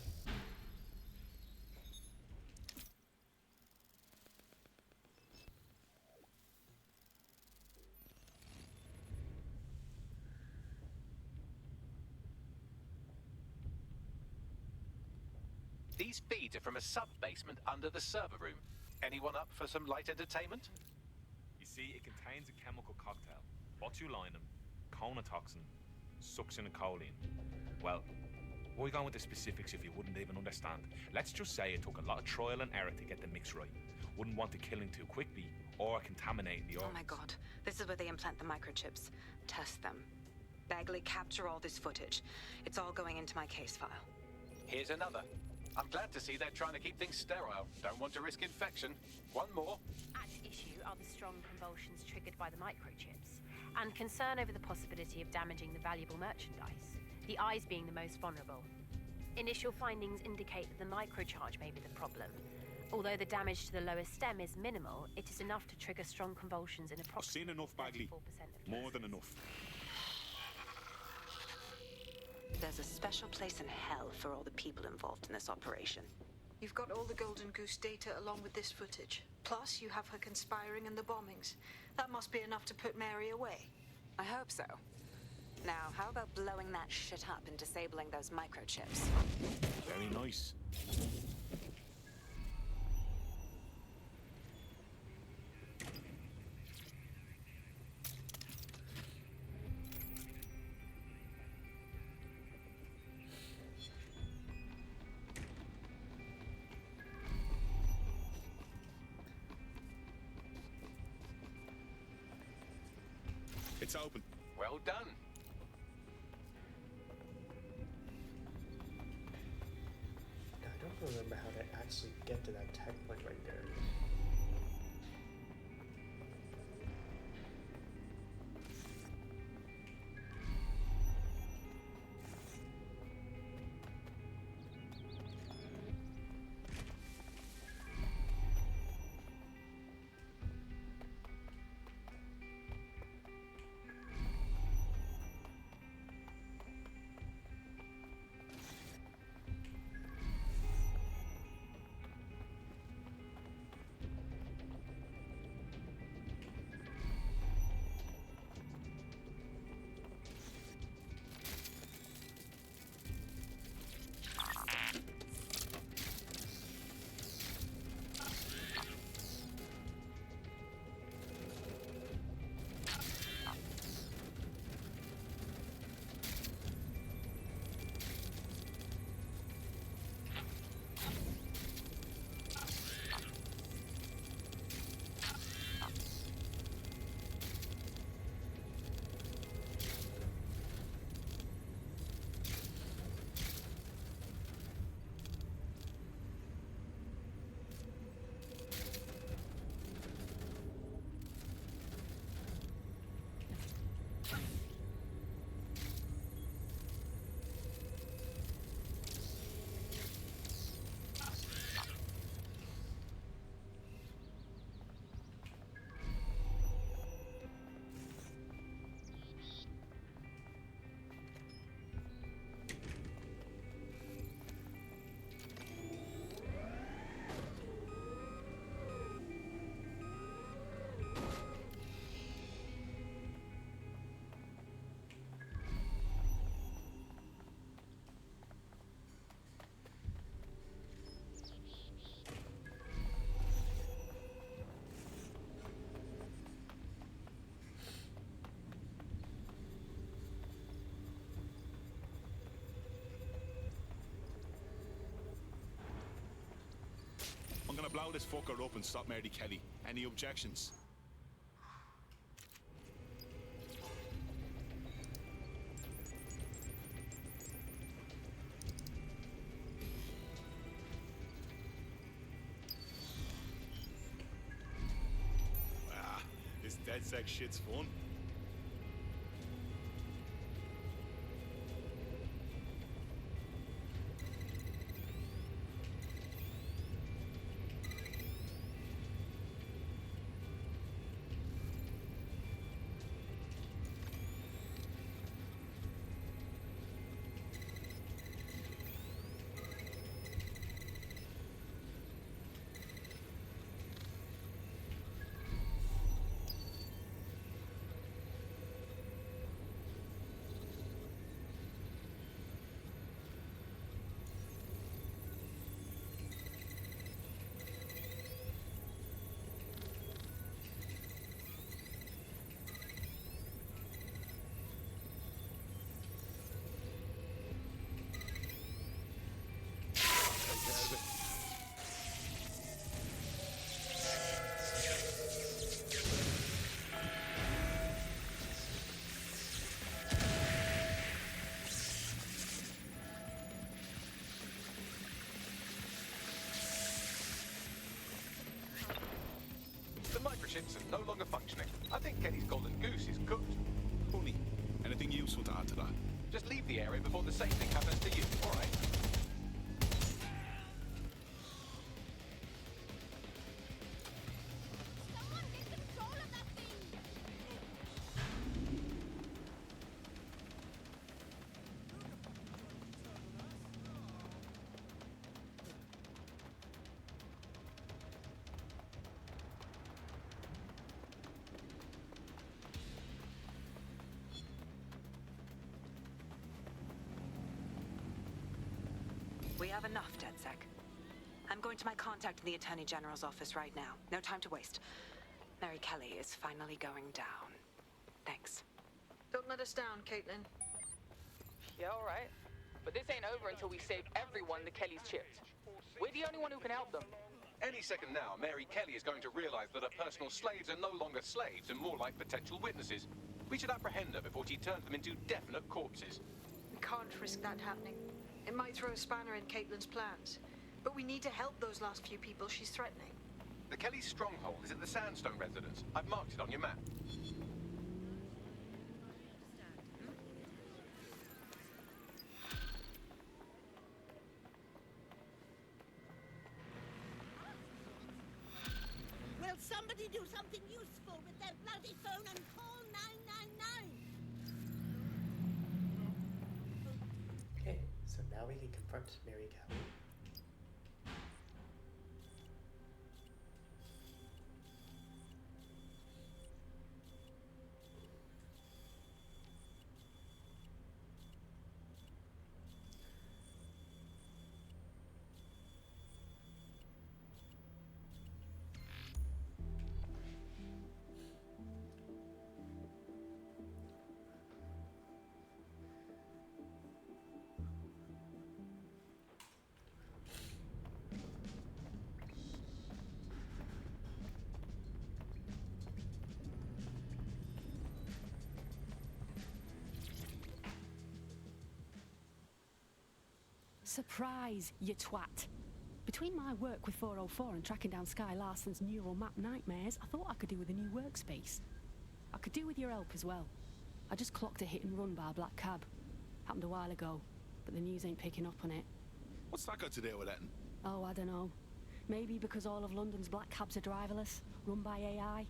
These feeds are from a sub-basement under the server room. Anyone up for some light entertainment? You see, it contains a chemical cocktail. Botulinum, conotoxin, succinylcholine. Well, why go into specifics if you wouldn't even understand? Let's just say it took a lot of trial and error to get the mix right. Wouldn't want to kill him too quickly or contaminate the organs. Oh my god. This is where they implant the microchips. Test them. Bagley, capture all this footage. It's all going into my case file. Here's another. I'm glad to see they're trying to keep things sterile. Don't want to risk infection. One more. At issue are the strong convulsions triggered by the microchips, and concern over the possibility of damaging the valuable merchandise, the eyes being the most vulnerable. Initial findings indicate that the microcharge may be the problem. Although the damage to the lower stem is minimal, it is enough to trigger strong convulsions in I've seen enough, Bagley. More than enough. There's a special place in hell for all the people involved in this operation. You've got all the Golden Goose data along with this footage. Plus, you have her conspiring and the bombings. That must be enough to put Mary away. I hope so. Now, how about blowing that shit up and disabling those microchips? Very nice. It's open. Well done. Now, I don't remember how to actually get to that tech point right there. I'm gonna blow this fucker up and stop Mary Kelley. Any objections? This Ded Sec shit's fun. functioning. I think Kelly's golden goose is cooked. Honey, anything useful to add to that? Just leave the area before the same thing happens to you, all right? We have enough, Ded Sec. I'm going to my contact in the Attorney General's office right now. No time to waste. Mary Kelley is finally going down. Thanks. Don't let us down, Caitlin. Yeah, all right. But this ain't over until we save everyone the Kellys chipped. We're the only one who can help them. Any second now, Mary Kelley is going to realize that her personal slaves are no longer slaves and more like potential witnesses. We should apprehend her before she turns them into definite corpses. We can't risk that happening. It might throw a spanner in Caitlin's plans. But we need to help those last few people she's threatening. The Kelley stronghold is at the Sandstone residence. I've marked it on your map. Will somebody do something useful with their bloody phone and call 999? Okay, so now we can confront Mary Kelley. Surprise, you twat. Between my work with 404 and tracking down Skye Larsen's neural map nightmares, I thought I could do with a new workspace. I could do with your help as well. I just clocked a hit and run by a black cab. Happened a while ago, but the news ain't picking up on it. What's that got to do with it? Oh, I don't know. Maybe because all of London's black cabs are driverless, run by AI.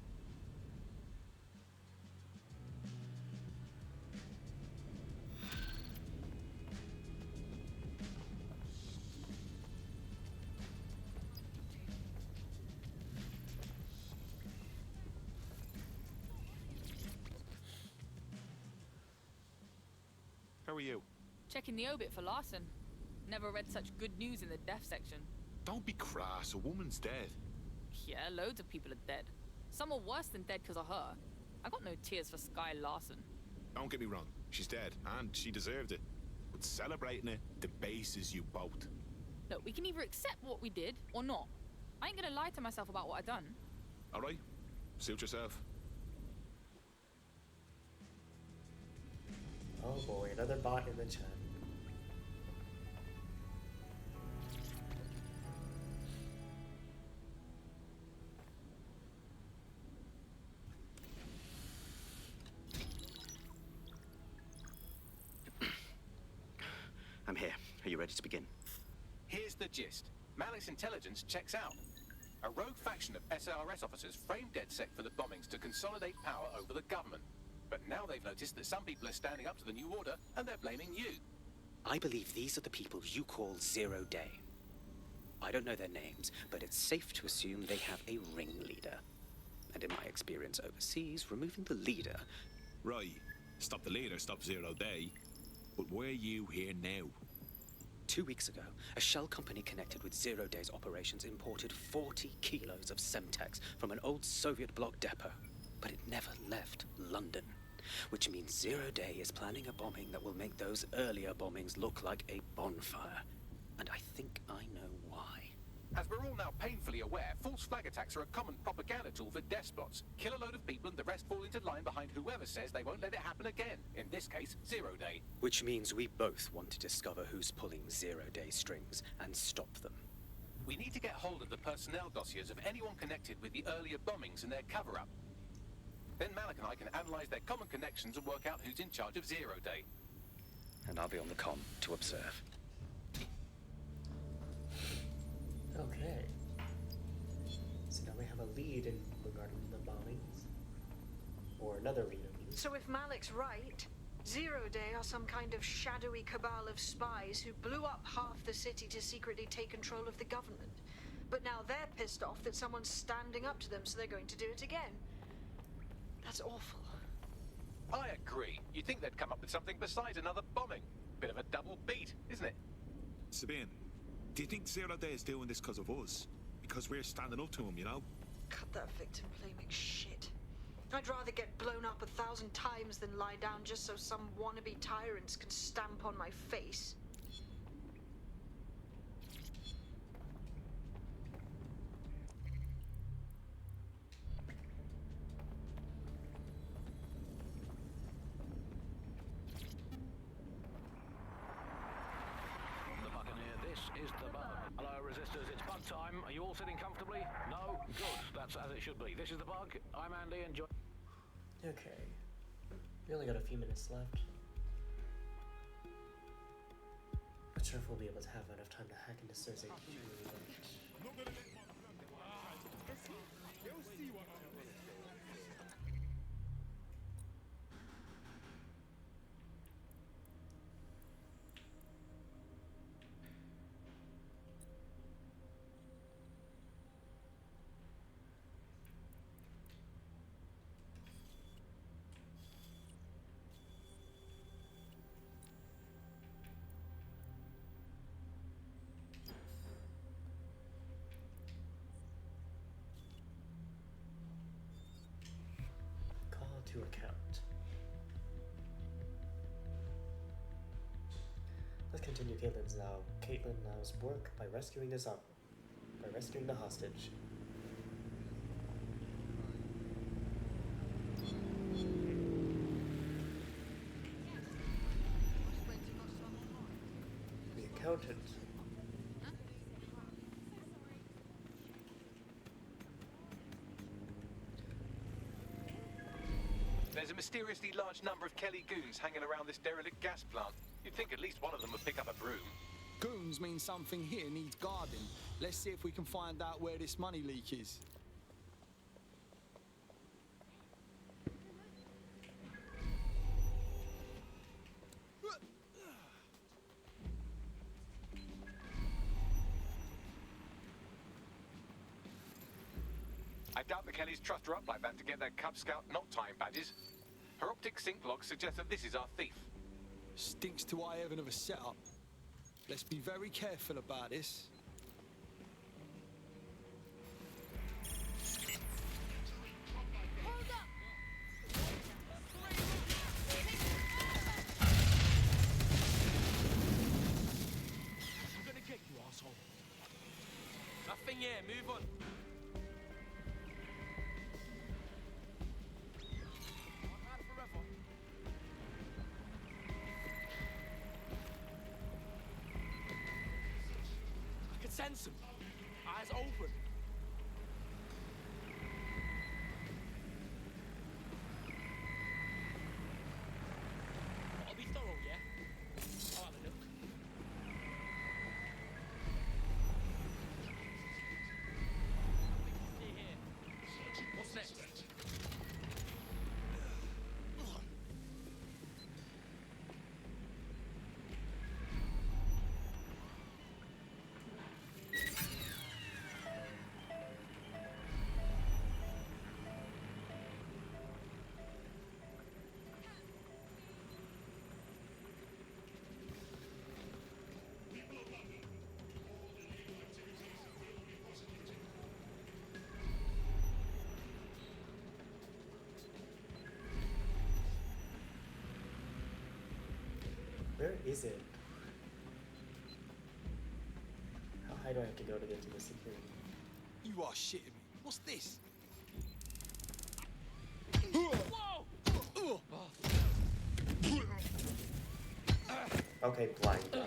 How are you? Checking the obit for Larsen. Never read such good news in the death section. Don't be crass, a woman's dead. Yeah, loads of people are dead. Some are worse than dead because of her. I got no tears for Skye Larsen. Don't get me wrong, she's dead, and she deserved it. But celebrating it debases you both. Look, we can either accept what we did, or not. I ain't gonna lie to myself about what I done. Alright, suit yourself. Oh boy, another bot in the chat. I'm here. Are you ready to begin? Here's the gist. Malik's intelligence checks out. A rogue faction of SRS officers framed Ded Sec for the bombings to consolidate power over the government. But now they've noticed that some people are standing up to the new order, and they're blaming you. I believe these are the people you call Zero Day. I don't know their names, but it's safe to assume they have a ringleader. And in my experience overseas, removing the leader... Right. Stop the leader, stop Zero Day. But why are you here now? 2 weeks ago, a shell company connected with Zero Day's operations imported 40 kilos of Semtex from an old Soviet bloc depot. But it never left London. Which means Zero Day is planning a bombing that will make those earlier bombings look like a bonfire. And I think I know why. As we're all now painfully aware, false flag attacks are a common propaganda tool for despots. Kill a load of people and the rest fall into line behind whoever says they won't let it happen again. In this case, Zero Day. Which means we both want to discover who's pulling Zero Day strings and stop them. We need to get hold of the personnel dossiers of anyone connected with the earlier bombings and their cover-up. Then Malik and I can analyze their common connections and work out who's in charge of Zero Day. And I'll be on the comm to observe. Okay. So now we have a lead in regarding the bombings. Or another lead at least. So if Malik's right, Zero Day are some kind of shadowy cabal of spies who blew up half the city to secretly take control of the government. But now they're pissed off that someone's standing up to them, so they're going to do it again. That's awful. I agree. You'd think they'd come up with something besides another bombing. Bit of a double beat, isn't it? Sabine, do you think Zero Day is doing this because of us? Because we're standing up to him, you know? Cut that victim blaming shit. I'd rather get blown up 1,000 times than lie down just so some wannabe tyrants can stamp on my face. The Buccaneer, this is the Bug. Hello, Resistors, it's Bug time. Are you all sitting comfortably? No? Good. That's as it should be. This is the Bug. I'm Andy, and Okay. We only got a few minutes left. Not sure if we'll be able to have enough time to hack into Cersei. To account. Let's continue Caitlin Now's work by rescuing the hostage. The accountant. There's a mysteriously large number of Kelley goons hanging around this derelict gas plant. You'd think at least one of them would pick up a broom. Goons mean something here needs guarding. Let's see if we can find out where this money leak is. I doubt the Kellys trust her up like that to get their Cub Scout not time badges. Her optic sync logs suggest that this is our thief. Stinks to high heaven of a setup. Let's be very careful about this. Hold up! I'm gonna get you, asshole. Nothing here, move on. Sense him. Eyes open. Gotta be thorough, yeah? I'll have a look. See here. What's next? Where is it? How high do I have to go to get to the security? You are shitting me. What's this? Whoa! Okay, blind guy.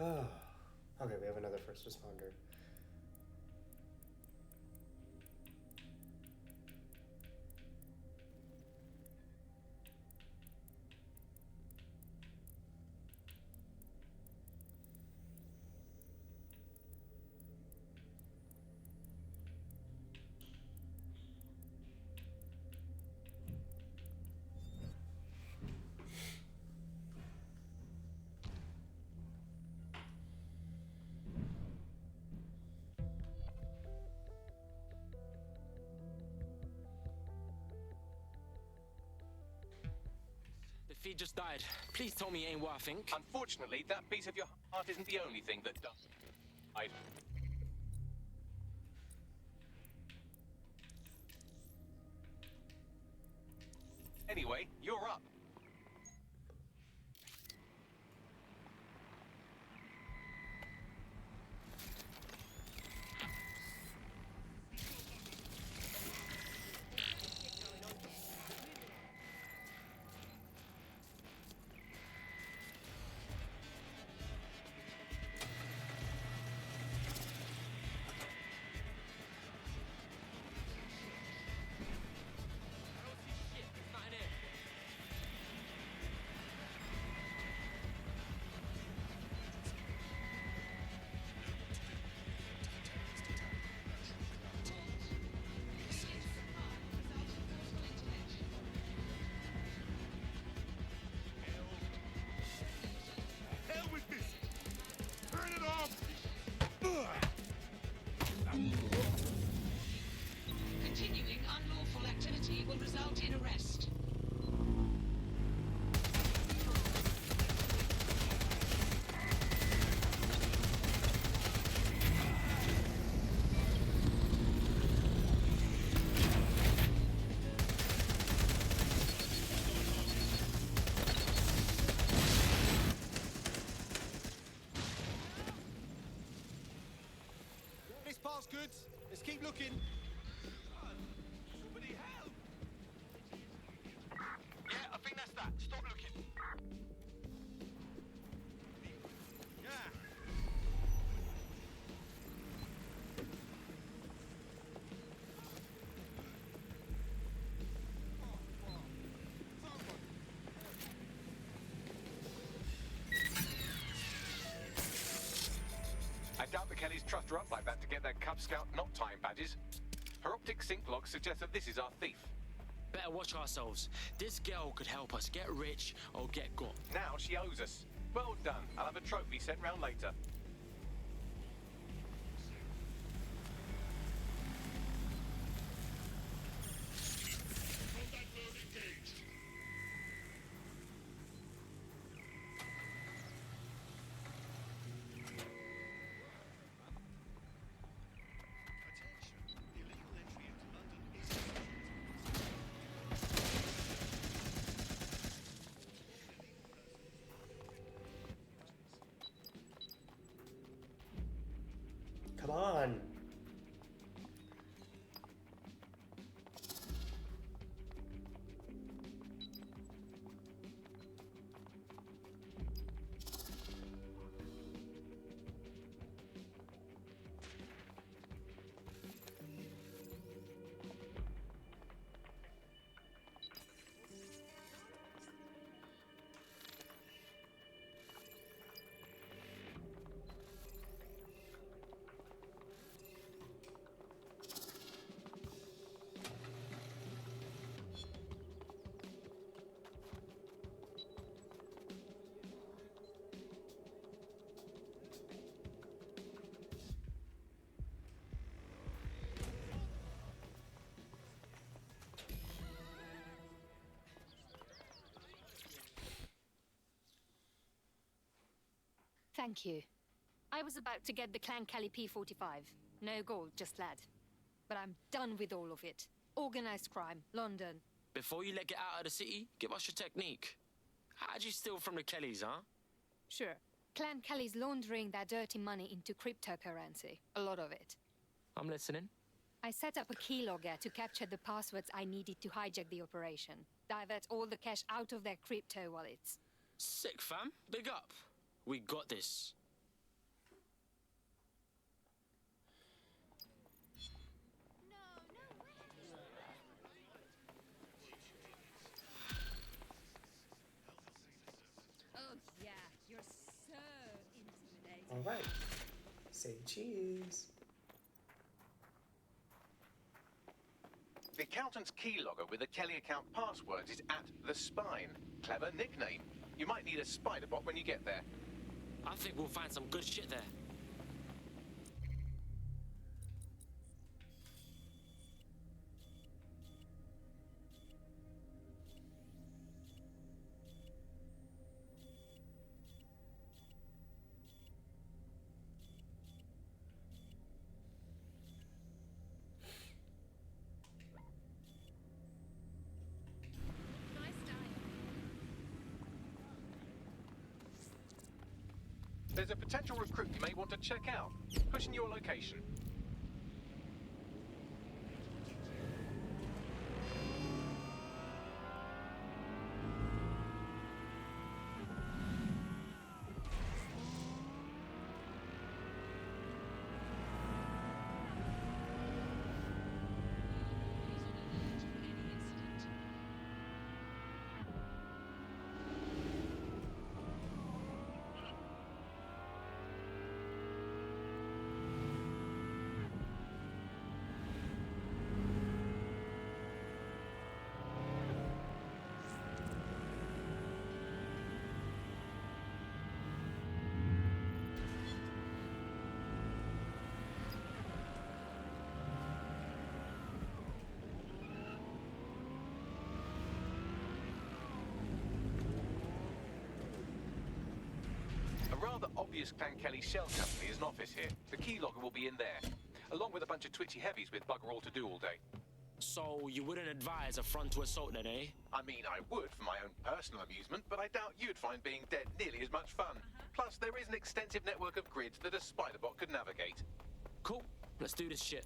Oh. Okay, we have another first responder. The feed just died. Please tell me it ain't what I think. Unfortunately, that piece of your heart isn't the only thing that does. Anyway, you're up. Hell with this! Turn it off! Continuing unlawful activity will result in arrest. This part's good. Let's keep looking. Somebody help! Yeah, I think that's that. Stop looking. Yeah. I doubt the Kellys trust her up like that to get their Cub Scout not time badges. Her optic sync log suggests that this is our thief. Better watch ourselves. This girl could help us get rich or get got. Now she owes us. Well done. I'll have a trophy sent round later. Combat mode engaged. Attention. The illegal entry into London is Come on. Thank you. I was about to get the Clan Kelley P45. No gold, just lead. But I'm done with all of it. Organized crime, London. Before you let get out of the city, give us your technique. How'd you steal from the Kellys, huh? Sure. Clan Kelley's laundering their dirty money into cryptocurrency. A lot of it. I'm listening. I set up a keylogger to capture the passwords I needed to hijack the operation. Divert all the cash out of their crypto wallets. Sick, fam. Big up. We got this. Alright. Say cheese. The accountant's keylogger with the Kelley account passwords is at the Spine. Clever nickname. You might need a spider bot when you get there. I think we'll find some good shit there. There's a potential recruit you may want to check out. Pushing your location. A rather obvious Clan Kelley shell company is an office here. The keylogger will be in there, along with a bunch of twitchy heavies with bugger all to do all day. So you wouldn't advise a front to assault then, eh? I mean, I would for my own personal amusement, but I doubt you'd find being dead nearly as much fun. Plus, there is an extensive network of grids that a spider-bot could navigate. Cool. Let's do this shit.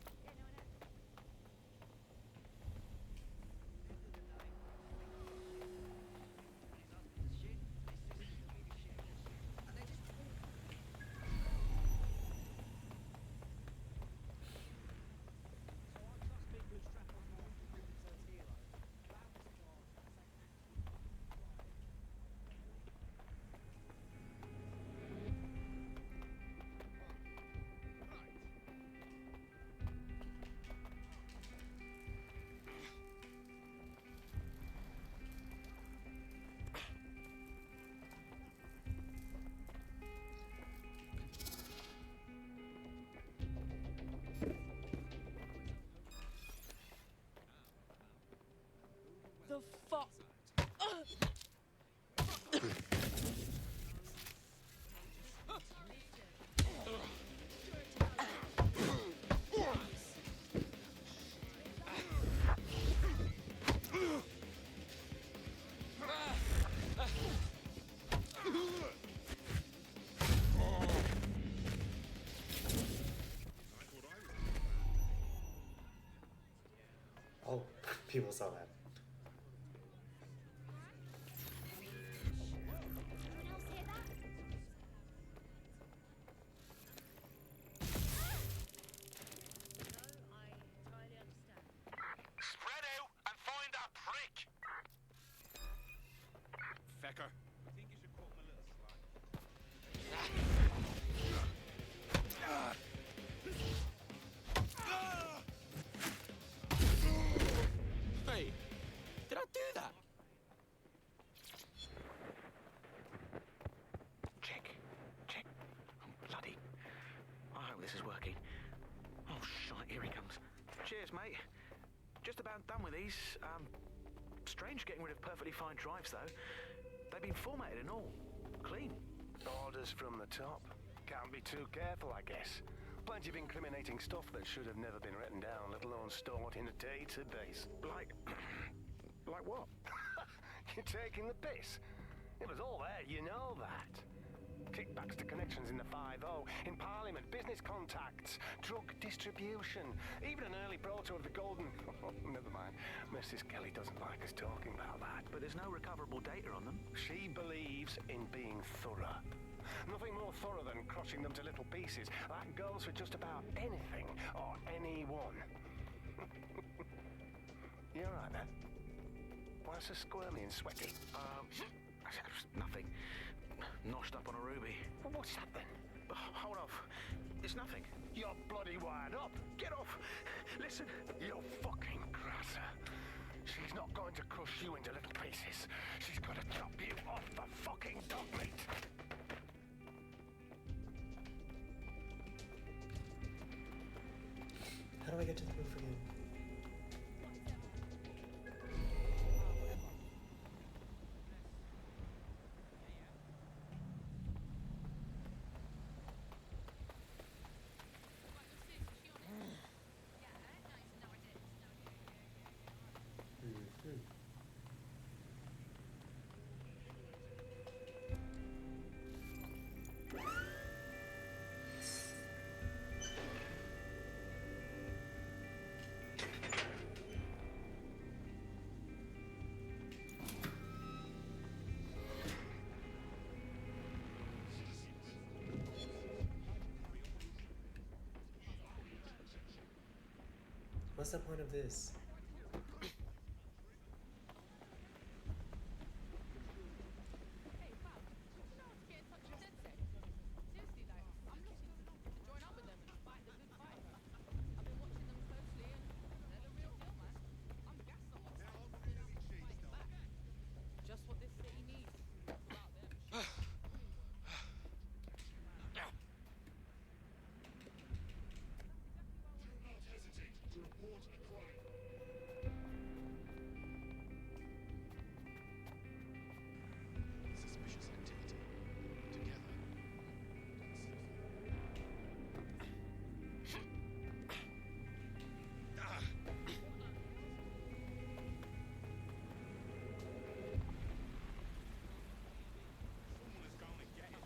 The fuck? Oh, people saw that. Spread out and find that prick! Fecker. I think you should cut him a little slack. Hey, did I do that? Check. Oh, bloody. I hope this is working. Oh, shite, here he comes. Cheers, mate. Just about done with these. Strange getting rid of perfectly fine drives, though. They've been formatted and all. Clean. Orders from the top. Can't be too careful, I guess. Plenty of incriminating stuff that should have never been written down, let alone stored in a database. Like... like what? You're taking the piss. It was all there, you know that. Kickbacks to connections in the 5-0, in Parliament, business contacts, drug distribution, even an early proto of the Golden... Never mind. Mrs. Kelley doesn't like us talking about that. But there's no recoverable data on them. She believes in being thorough. Nothing more thorough than crushing them to little pieces. That goes for just about anything or anyone. You all right, man? Why so squirmy and sweaty? Nothing. Noshed up on a ruby. Well, what's that then? hold off. It's nothing. You're bloody wired up. Get off. Listen, you fucking crasser. She's not going to crush you into little pieces. She's going to chop you off for fucking dog meat. How do I get to the roof again? What's the point of this? Hey, wow. Did you know how to get in touch with Ded Sec? Seriously, like, I'm looking to join up with them and fight the good fight. I've been watching them closely and they're the real deal, man. I'm gassed on what's fighting back. Just what this city needs. Out there, Suspicious activity. Together. Someone is going to get it.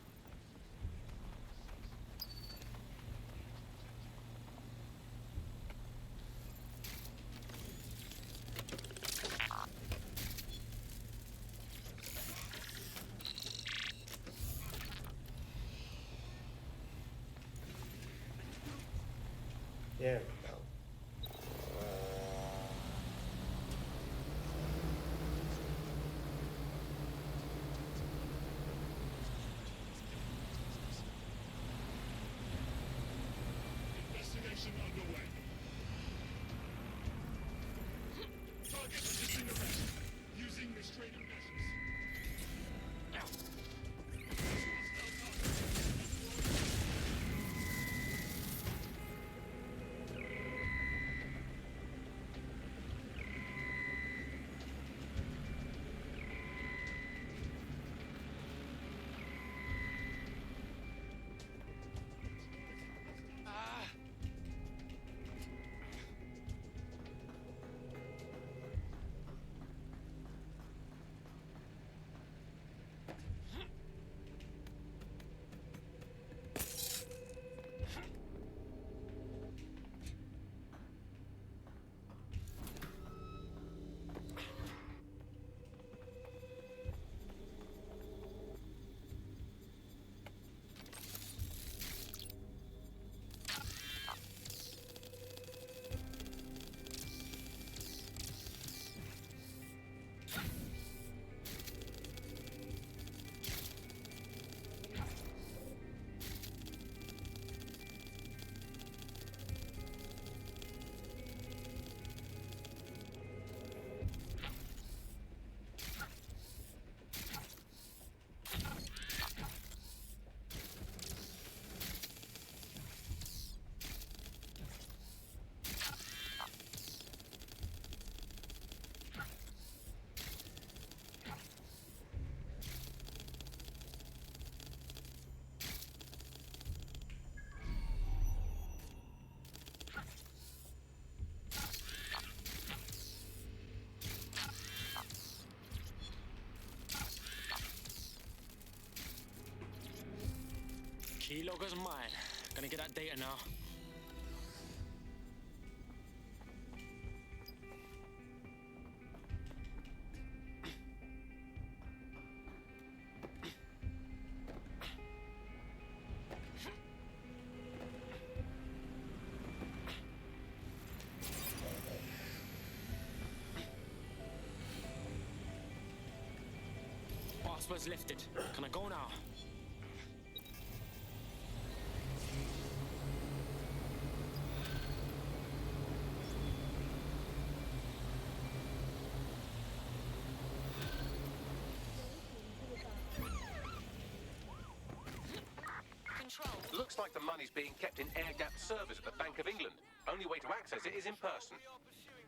There we go. Investigation underway. Target resisting arrest. Using restraining measures. Keylogger's mine. Gonna get that data now. Password's lifted. Can I go now? like the money's being kept in air-gapped servers at the Bank of England. Only way to access it is in person.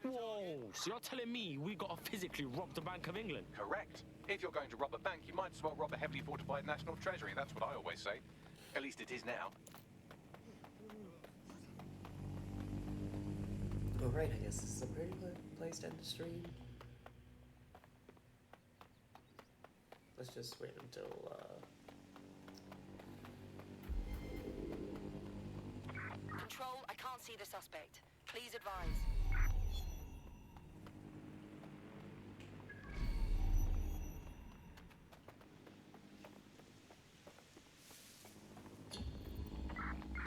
Whoa, so you're telling me we gotta physically rob the Bank of England? Correct. If you're going to rob a bank, you might as well rob a heavily fortified national treasury. That's what I always say. At least it is now. Alright, I guess this is a pretty good place to end the stream. Let's just wait until, Control, I can't see the suspect. Please advise.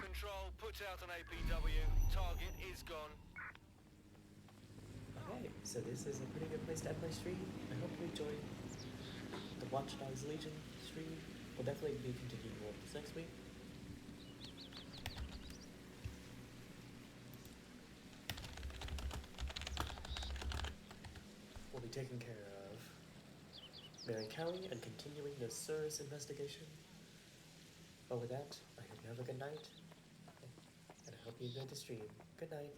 Control, put out an APW. Target is gone. Okay, so this is a pretty good place to end my stream. I hope you enjoyed the Watch Dogs Legion stream. We'll definitely be continuing more of this next week. We'll be taking care of Mary Kelley and continuing the SIRS investigation. But with that, I hope you have a good night, and I hope you enjoyed the stream. Good night.